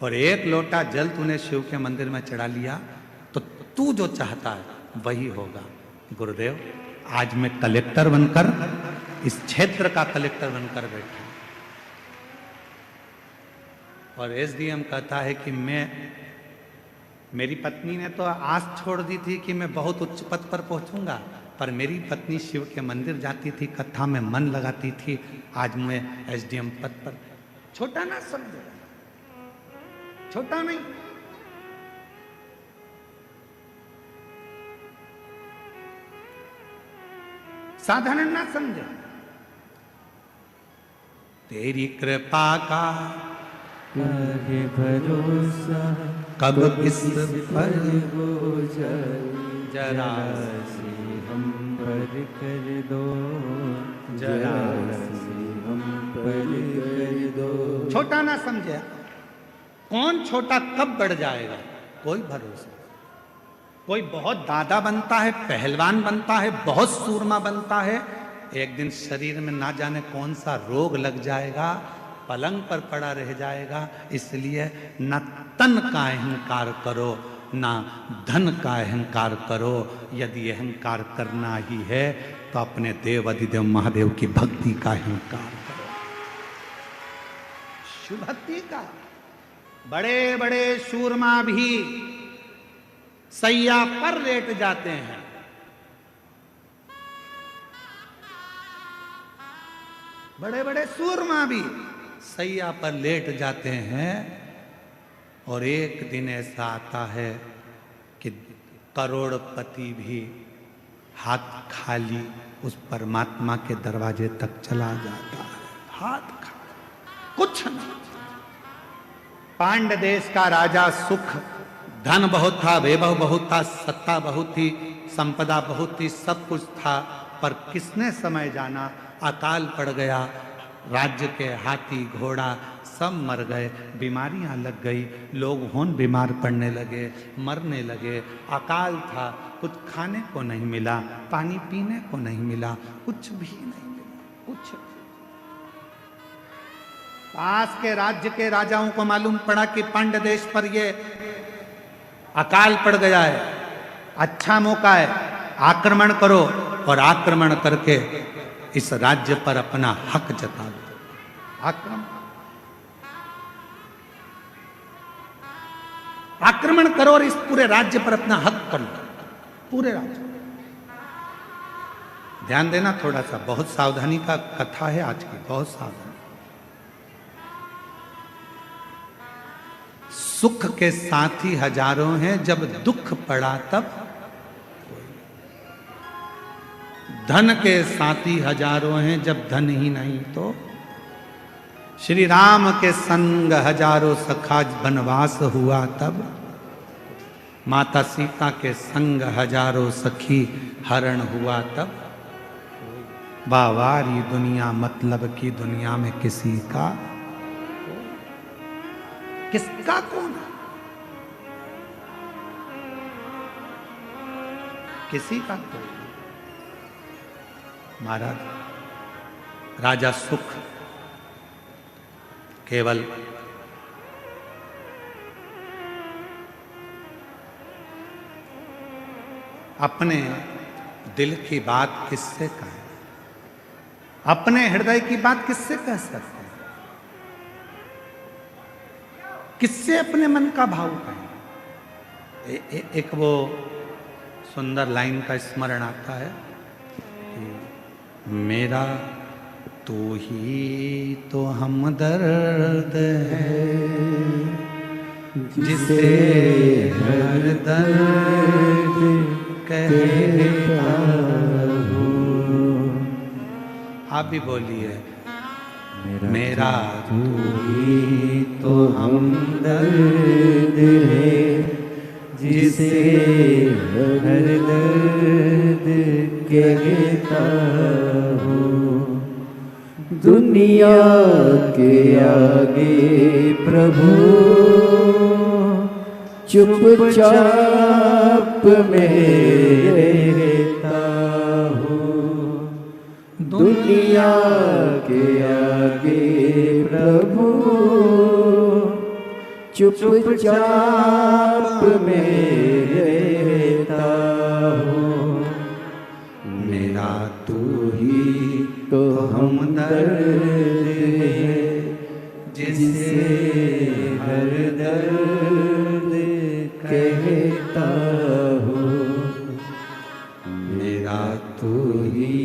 और एक लोटा जल तूने शिव के मंदिर में चढ़ा लिया, तो तू जो चाहता है वही होगा। गुरुदेव, आज मैं कलेक्टर बनकर, इस क्षेत्र का कलेक्टर बनकर बैठा, और एसडीएम कहता है कि मेरी पत्नी ने तो आस छोड़ दी थी कि मैं बहुत उच्च पद पर पहुंचूंगा, पर मेरी पत्नी शिव के मंदिर जाती थी, कथा में मन लगाती थी, आज मैं एसडीएम पद पर। छोटा ना समझो, छोटा नहीं। साधारण ना समझो। तेरी कृपा का काहे भरोसा, कब किस पर हो जाए, जरा सी हम पर कर दो, जरा सी हम पर कर दो। छोटा ना समझे। कौन छोटा कब बढ़ जाएगा, कोई भरोसा। कोई बहुत दादा बनता है, पहलवान बनता है, बहुत सूरमा बनता है, एक दिन शरीर में ना जाने कौन सा रोग लग जाएगा, पलंग पर पड़ा रह जाएगा। इसलिए न तन का अहंकार करो, ना धन का अहंकार करो। यदि अहंकार करना ही है तो अपने देव अधिदेव महादेव की भक्ति का अहंकार करो, शिव भक्ति का। बड़े बड़े शूरमा भी सैया पर लेट जाते हैं, बड़े बड़े सूरमा भी सैया पर लेट जाते हैं, और एक दिन ऐसा आता है कि करोड़पति भी हाथ खाली उस परमात्मा के दरवाजे तक चला जाता है, हाथ खाली, कुछ नहीं। पांड्य देश का राजा सुख, धन बहुत था, वैभव बहुत था, सत्ता बहुत थी, संपदा बहुत थी, सब कुछ था, पर किसने समय जाना, अकाल पड़ गया, राज्य के हाथी घोड़ा सब मर गए, बीमारियां लग गई, लोग होन बीमार पड़ने लगे, मरने लगे, अकाल था, कुछ खाने को नहीं मिला, पानी पीने को नहीं मिला, कुछ भी नहीं मिला, कुछ। पास के राज्य के राजाओं को मालूम पड़ा कि पांड्य देश पर ये अकाल पड़ गया है, अच्छा मौका है, आक्रमण करो और आक्रमण करके इस राज्य पर अपना हक जता दो। आक्रमण करो और इस पूरे राज्य पर अपना हक कर लो, पूरे राज्य। ध्यान देना थोड़ा सा, बहुत सावधानी का कथा है आज की, बहुत सावधानी। सुख के साथी हजारों हैं, जब दुख पड़ा तब धन के साथी हजारों हैं, जब धन ही नहीं तो। श्री राम के संग हजारों सखा वनवास हुआ तब, माता सीता के संग हजारों सखी हरण हुआ तब। बावारी दुनिया मतलब की दुनिया में किसी का, किसका कौन है? किसी का कौन? महाराज राजा सुख केवल अपने दिल की बात किससे कहें, अपने हृदय की बात किससे कह सकते हैं, किससे अपने मन का भाव कहें। एक वो सुंदर लाइन का स्मरण आता है कि मेरा तू ही तो हमदर्द है, जिसे हर दर्द कहता हूँ। आप भी बोलिए, मेरा तू ही तो हमदर्द है, जिसे हर दर्द कहता हूँ। दुनिया के आगे प्रभु चुपचाप में रहता हूँ। दुनिया के आगे प्रभु चुपचाप में रहता हूँ। मेरा तू ही तो हमदर्द है, जिसे हर दर्द कहता हूँ। मेरा तू ही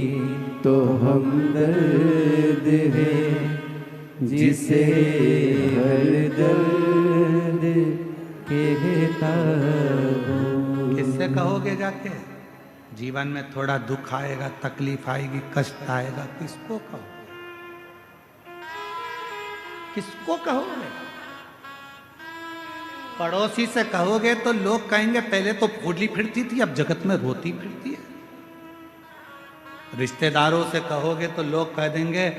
तो हमदर्द है, जिसे हर दर्द कहता हूँ। किससे कहोगे जाके? जीवन में थोड़ा दुख आएगा, तकलीफ आएगी, कष्ट आएगा, किसको कहोगे? किसको कहोगे? पड़ोसी से कहोगे तो लोग कहेंगे पहले तो फूली फिरती थी, अब जगत में रोती फिरती है। रिश्तेदारों से कहोगे तो लोग कह देंगे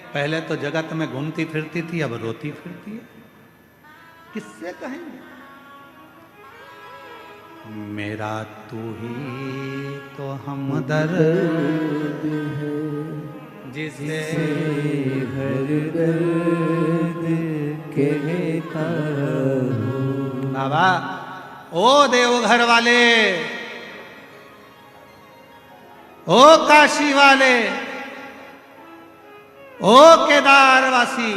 पहले तो जगत में घूमती फिरती थी, अब रोती फिरती है। किससे कहेंगे? मेरा तू ही तो हमदर्द है, जिसे हर दर्द कहता हूँ। बाबा, ओ देवघर वाले, ओ काशी वाले, ओ केदारवासी,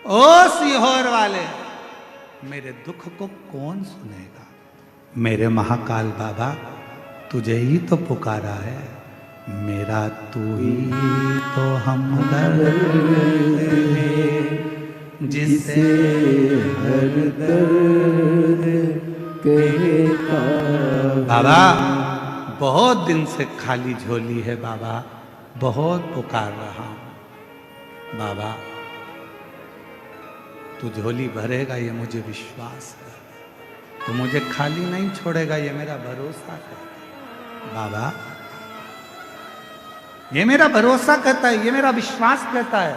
ओ सीहोर वाले, मेरे दुख को कौन सुनेगा? मेरे महाकाल बाबा, तुझे ही तो पुकारा है। मेरा तू ही तो हमदर्द है, जिसे हर दर्द कहता। बाबा, बहुत दिन से खाली झोली है बाबा, बहुत पुकार रहा हूं। बाबा, तू झोली भरेगा ये मुझे विश्वास है, तो मुझे खाली नहीं छोड़ेगा ये मेरा भरोसा है। बाबा, ये मेरा भरोसा कहता है, ये मेरा विश्वास कहता है,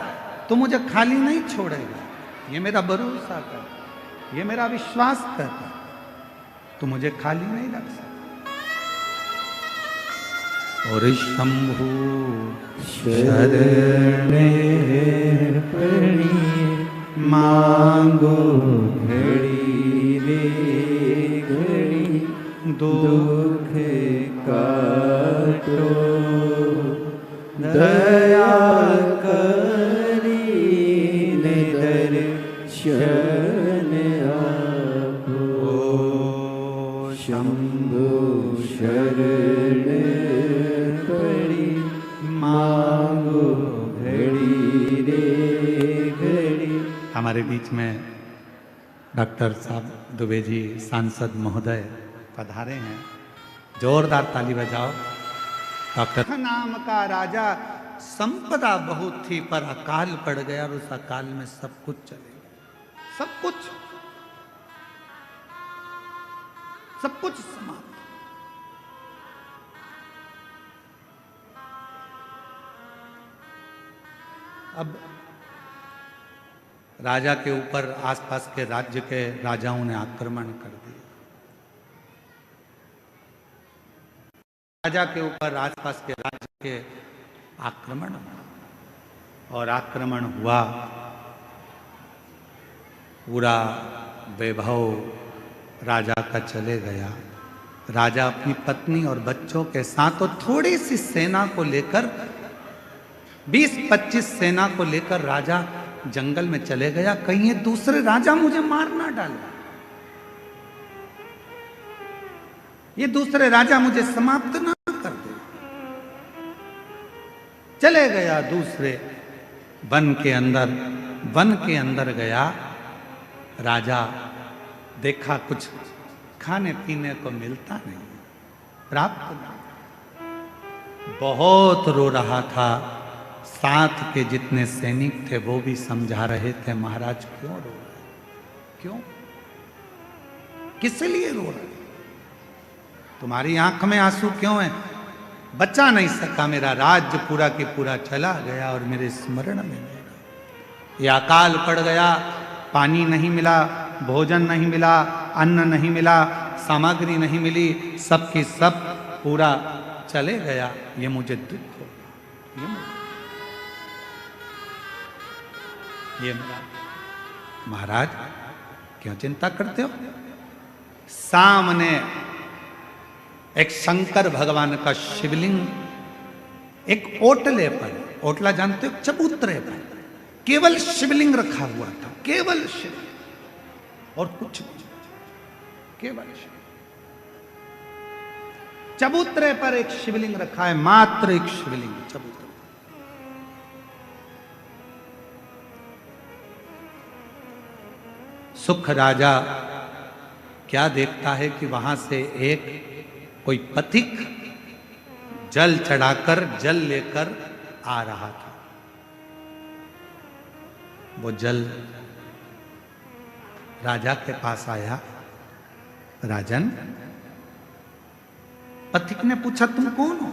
तो मुझे खाली नहीं छोड़ेगा। ये मेरा भरोसा कहता है, ये मेरा विश्वास कहता है, तो मुझे खाली नहीं रख सकता। और शंभु शरणे पड़ी दुख काटो दया करी दर्शन आपो शंभु शरण पड़ी मांगो घड़ी रे घड़ी। हमारे बीच में डॉक्टर साहब दुबे जी सांसद महोदय पधारे हैं, जोरदार ताली बजाओ। डॉक्टर नाम का राजा, संपदा बहुत थी पर अकाल पड़ गया और उस अकाल में सब कुछ चले गया, सब कुछ समाप्त। अब राजा के ऊपर आसपास के राज्य के राजाओं ने आक्रमण कर दिया। राजा के ऊपर आसपास के राज्य के आक्रमण, और आक्रमण हुआ, पूरा वैभव राजा का चले गया। राजा अपनी पत्नी और बच्चों के साथ और थोड़ी सी सेना को लेकर 20-25 सेना को लेकर राजा जंगल में चले गया। कहीं ये दूसरे राजा मुझे मार ना डाले, ये दूसरे राजा मुझे समाप्त ना कर दे। चले गया दूसरे वन के अंदर गया। राजा देखा कुछ खाने पीने को मिलता नहीं, प्राप्त नहीं, बहुत रो रहा था। साथ के जितने सैनिक थे वो भी समझा रहे थे, महाराज क्यों रो रहे, क्यों, किस लिए रो रहे, तुम्हारी आंख में आंसू क्यों है? बचा नहीं सका, मेरा राज्य पूरा के पूरा चला गया और मेरे स्मरण में नहीं रहा। ये अकाल पड़ गया, पानी नहीं मिला, भोजन नहीं मिला, अन्न नहीं मिला, सामग्री नहीं मिली, सब की सब पूरा चले गया। ये मुझे दुख हो, ये मेरा। महाराज क्यों चिंता करते हो? सामने एक शंकर भगवान का शिवलिंग एक ओटले पर, ओटला जानते हो, चबूतरे पर केवल शिवलिंग रखा हुआ था, केवल शिवलिंग और कुछ नहीं, केवल शिवलिंग। चबूतरे पर एक शिवलिंग रखा है, मात्र एक शिवलिंग चबूतरे। सुख राजा क्या देखता है कि वहां से एक कोई पथिक जल चढ़ाकर जल लेकर आ रहा था। वो जल राजा के पास आया। राजन, पथिक ने पूछा तुम कौन हो?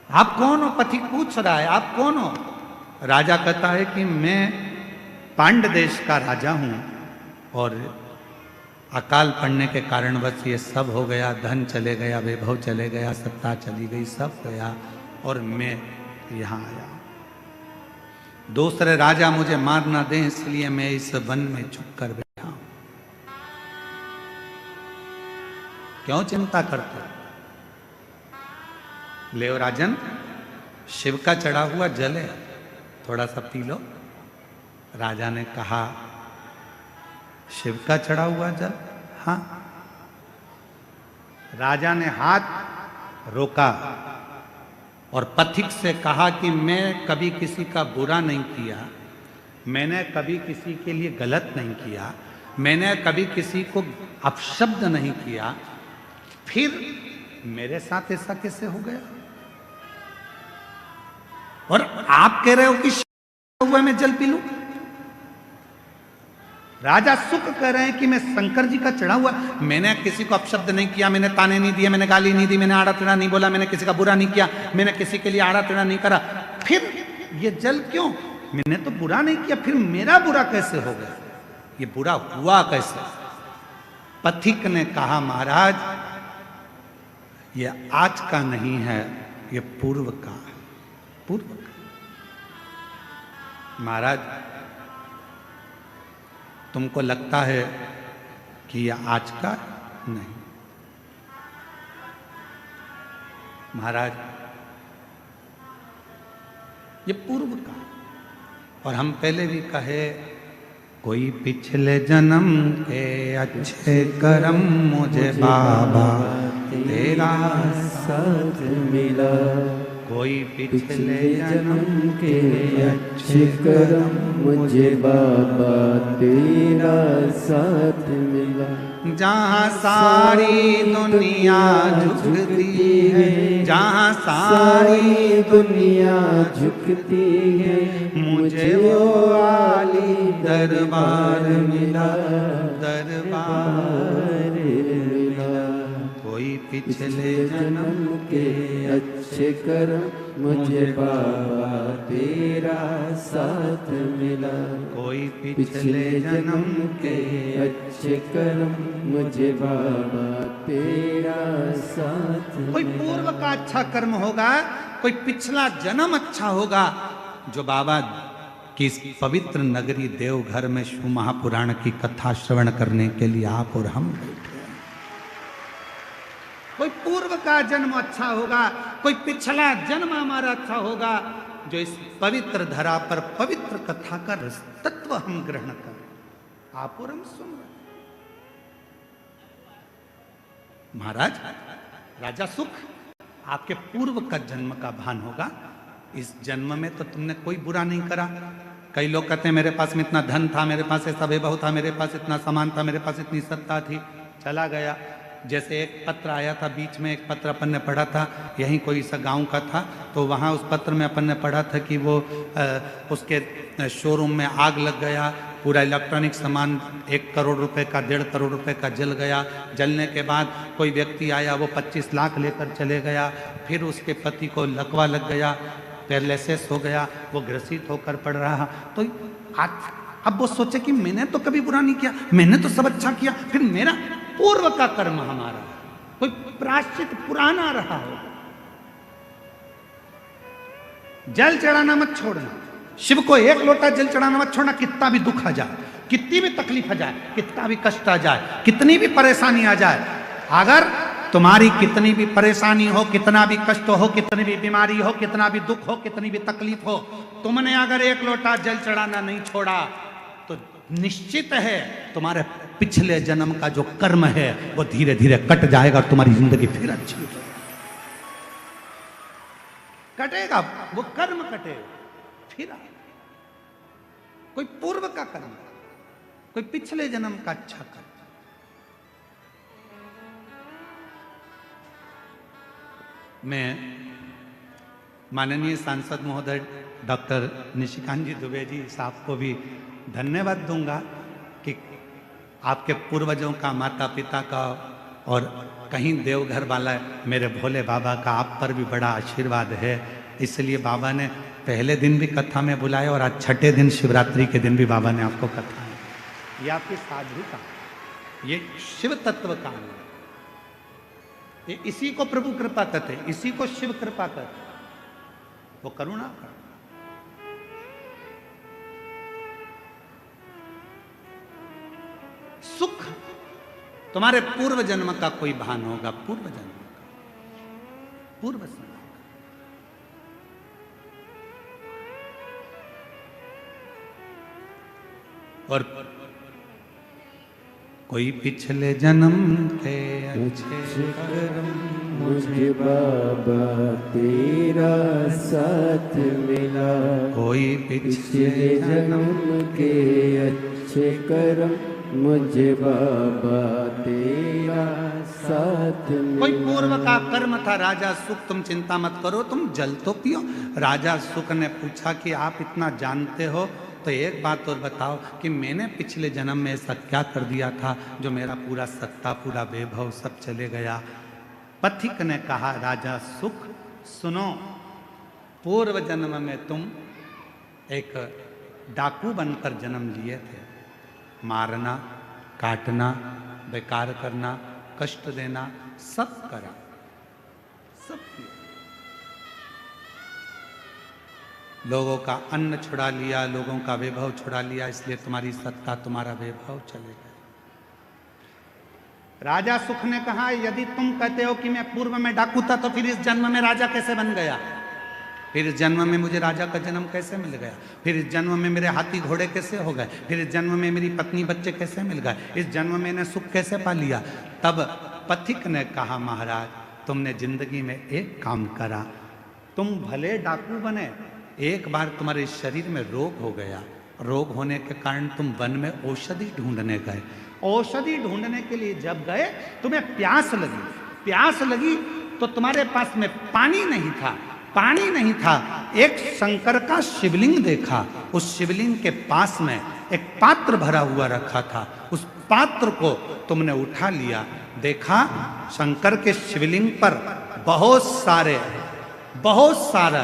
आप कौन हो? पथिक पूछ रहा है आप कौन हो? राजा कहता है कि मैं पांड देश का राजा हूं और अकाल पड़ने के कारण बस ये सब हो गया, धन चले गया, वैभव चले गया, सत्ता चली गई, सब गया और मैं यहां आया। दूसरे राजा मुझे मार ना दें इसलिए मैं इस वन में छुप कर बैठा हूं। क्यों चिंता करते हो? ले राजन, शिव का चढ़ा हुआ जल है, थोड़ा सा पी लो। राजा ने कहा शिव का चढ़ा हुआ जल? हाँ। राजा ने हाथ रोका और पथिक से कहा कि मैं कभी किसी का बुरा नहीं किया, मैंने कभी किसी के लिए गलत नहीं किया, मैंने कभी किसी को अपशब्द नहीं किया, फिर मेरे साथ ऐसा कैसे हो गया? और आप कह रहे हो कि हुआ मैं जल पी लूं? राजा सुख कह रहे हैं कि मैं शंकर जी का चढ़ा हुआ, मैंने किसी को अपशब्द नहीं किया, मैंने ताने नहीं दिए, मैंने गाली नहीं दी, मैंने आड़ा टेढ़ा नहीं बोला, मैंने किसी का बुरा नहीं किया, मैंने किसी के लिए आड़ा टेढ़ा नहीं करा, फिर ये जल क्यों? मैंने तो बुरा नहीं किया, फिर मेरा बुरा कैसे हो गया? ये बुरा हुआ कैसे? पथिक ने कहा महाराज ये आज का नहीं है, ये पूर्व का है, पूर्व का। महाराज तुमको लगता है कि यह आज का नहीं। महाराज ये पूर्व का, और हम पहले भी कहे, कोई पिछले जन्म के अच्छे कर्म मुझे बाबा तेरा साथ मिला, कोई पिछले जन्म के अच्छे कर्म मुझे बाबा तेरा साथ मिला। जहाँ सारी दुनिया झुकती है, जहाँ सारी दुनिया झुकती है, मुझे वो आली दरबार मिला, दरबार मिला। कोई पिछले जन्म के अच्छे कर्म मुझे बाबा तेरा साथ मिला, कोई पिछले जन्म के अच्छे कर्म मुझे बाबा तेरा साथ कोई मिला। पूर्व का अच्छा कर्म होगा, कोई पिछला जन्म अच्छा होगा, जो बाबा की इस पवित्र नगरी देवघर में शिव महापुराण की कथा श्रवण करने के लिए आप और हम बैठे हैं। कोई पूर्व का जन्म अच्छा होगा, कोई पिछला जन्म हमारा अच्छा होगा, जो इस पवित्र धरा पर पवित्र कथा का रस तत्व हम ग्रहण कर आप और हम सुन रहे। महाराज राजा सुख, आपके पूर्व का जन्म का भान होगा। इस जन्म में तो तुमने कोई बुरा नहीं करा। कई लोग कहते हैं मेरे पास में इतना धन था, मेरे पास ऐसा वैभव था, मेरे पास इतना सामान था, मेरे पास इतनी सत्ता थी, चला गया। जैसे एक पत्र आया था बीच में, एक पत्र अपन ने पढ़ा था, यहीं कोई सा गांव का था, तो वहाँ उस पत्र में अपन ने पढ़ा था कि वो उसके शोरूम में आग लग गया, पूरा इलेक्ट्रॉनिक सामान 1 करोड़ रुपए का, 1.5 करोड़ रुपए का जल गया। जलने के बाद कोई व्यक्ति आया, वो 25 लाख लेकर चले गया। फिर उसके पति को लकवा लग गया, पैरालिसिस हो गया, वो ग्रसित होकर पड़ रहा। तो आज अब वो सोचे कि मैंने तो कभी बुरा नहीं किया, मैंने तो सब अच्छा किया, फिर मेरा पूर्व का कर्म हमारा कोई प्रायश्चित पुराना रहा हो। जल चढ़ाना मत छोड़ना, शिव को 1 लोटा जल चढ़ाना मत छोड़ना। कितना भी दुख आ जाए, कितनी भी तकलीफ आ जाए, कितना भी कष्ट आ जाए, कितनी भी परेशानी आ जाए, अगर तुम्हारी कितनी भी परेशानी हो, कितना भी कष्ट हो, कितनी भी बीमारी हो, कितना भी दुख हो, कितनी भी तकलीफ हो, तुमने अगर 1 लोटा जल चढ़ाना नहीं छोड़ा तो निश्चित है तुम्हारे पिछले जन्म का जो कर्म है वो धीरे धीरे कट जाएगा और तुम्हारी जिंदगी फिर अच्छी हो जाएगी। कटेगा वो कर्म, कटेगा फिर कोई पूर्व का कर्म, कोई पिछले जन्म का अच्छा कर्म। मैं माननीय सांसद महोदय डॉक्टर निशिकांत जी दुबे जी साहब को भी धन्यवाद दूंगा कि आपके पूर्वजों का, माता पिता का और कहीं देवघर वाला मेरे भोले बाबा का आप पर भी बड़ा आशीर्वाद है। इसलिए बाबा ने पहले दिन भी कथा में बुलाया और आज 6ठे दिन शिवरात्रि के दिन भी बाबा ने आपको कथा है। ये आपकी साधुता, ये शिव तत्व का है। ये इसी को प्रभु कृपा कहते, इसी को शिव कृपा कहते, वो करुणा का। सुख तुम्हारे पूर्व जन्म का कोई भान होगा, पूर्व जन्म का, पूर्व जन्म का। और कोई पिछले जन्म के अच्छे कर्म मुझे बाबा तेरा साथ मिला, कोई पिछले जन्म के अच्छे कर्म मुझे बाबा तेरा साथ मिला। कोई पूर्व का कर्म था। राजा सुख, तुम चिंता मत करो, तुम जल तो पियो। राजा सुख ने पूछा कि आप इतना जानते हो तो एक बात और बताओ कि मैंने पिछले जन्म में ऐसा क्या कर दिया था जो मेरा पूरा सत्ता, पूरा वैभव सब चले गया। पथिक ने कहा, राजा सुख सुनो, पूर्व जन्म में तुम एक डाकू बनकर जन्म लिए थे। मारना, काटना, बेकार करना, कष्ट देना, सब करा, सब किया। लोगों का अन्न छुड़ा लिया, लोगों का वैभव छुड़ा लिया, इसलिए तुम्हारी सत्ता, तुम्हारा वैभव चले गए। राजा सुख ने कहा, यदि तुम कहते हो कि मैं पूर्व में डाकू था तो फिर इस जन्म में राजा कैसे बन गया? फिर इस जन्म में मुझे राजा का जन्म कैसे मिल गया? फिर इस जन्म में मेरे हाथी घोड़े कैसे हो गए? फिर इस जन्म में मेरी पत्नी बच्चे कैसे मिल गए? इस जन्म में ने सुख कैसे पा लिया? तब पथिक ने कहा, महाराज तुमने जिंदगी में एक काम करा, तुम भले डाकू बने, एक बार तुम्हारे शरीर में रोग हो गया, रोग होने के कारण तुम वन में औषधि ढूंढने गए, औषधि ढूंढने के लिए जब गए तुम्हें प्यास लगी, प्यास लगी तो तुम्हारे पास में पानी नहीं था, पानी नहीं था, एक शंकर का शिवलिंग देखा, उस शिवलिंग के पास में एक पात्र भरा हुआ रखा था, उस पात्र को तुमने उठा लिया, देखा शंकर के शिवलिंग पर बहुत सारा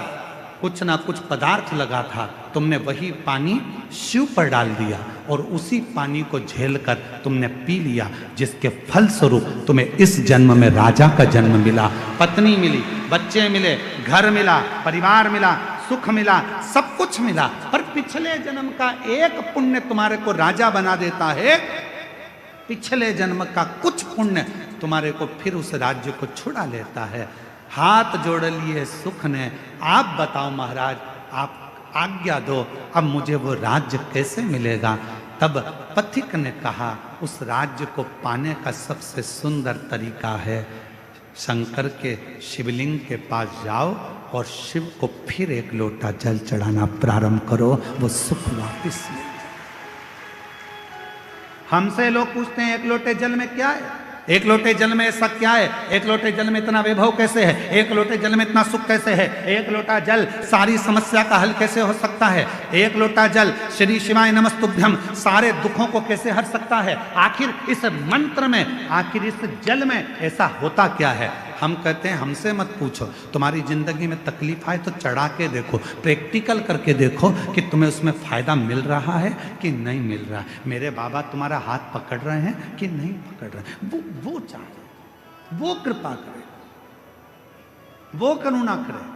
कुछ ना कुछ पदार्थ लगा था, तुमने वही पानी शिव पर डाल दिया और उसी पानी को झेलकर तुमने पी लिया, जिसके फल स्वरूप तुम्हें इस जन्म में राजा का जन्म मिला, पत्नी मिली, बच्चे मिले, घर मिला, परिवार मिला, सुख मिला, सब कुछ मिला। पर पिछले जन्म का एक पुण्य तुम्हारे को राजा बना देता है, पिछले जन्म का कुछ पुण्य तुम्हारे को फिर उस राज्य को छुड़ा लेता है। हाथ जोड़ लिए सुख ने, आप बताओ महाराज, आप आज्ञा दो, अब मुझे वो राज्य कैसे मिलेगा? तब पथिक ने कहा, उस राज्य को पाने का सबसे सुंदर तरीका है, शंकर के शिवलिंग के पास जाओ और शिव को फिर एक लोटा जल चढ़ाना प्रारंभ करो, वो सुख वापिस ले। हमसे लोग पूछते हैं एक लोटे जल में क्या है, एक लोटे जल में ऐसा क्या है, एक लोटे जल में इतना वैभव कैसे है, एक लोटे जल में इतना सुख कैसे है, एक लोटा जल सारी समस्या का हल कैसे हो सकता है, एक लोटा जल श्री शिवाय नमस्तुभ्यम सारे दुखों को कैसे हर सकता है? आखिर इस मंत्र में, आखिर इस जल में ऐसा होता क्या है? हम कहते हैं हमसे मत पूछो, तुम्हारी जिंदगी में तकलीफ आए तो चढ़ा के देखो, प्रैक्टिकल करके देखो कि तुम्हें उसमें फायदा मिल रहा है कि नहीं मिल रहा है। मेरे बाबा तुम्हारा हाथ पकड़ रहे हैं कि नहीं पकड़ रहे हैं, वो चाहे, वो कृपा करे, वो करुणा करे।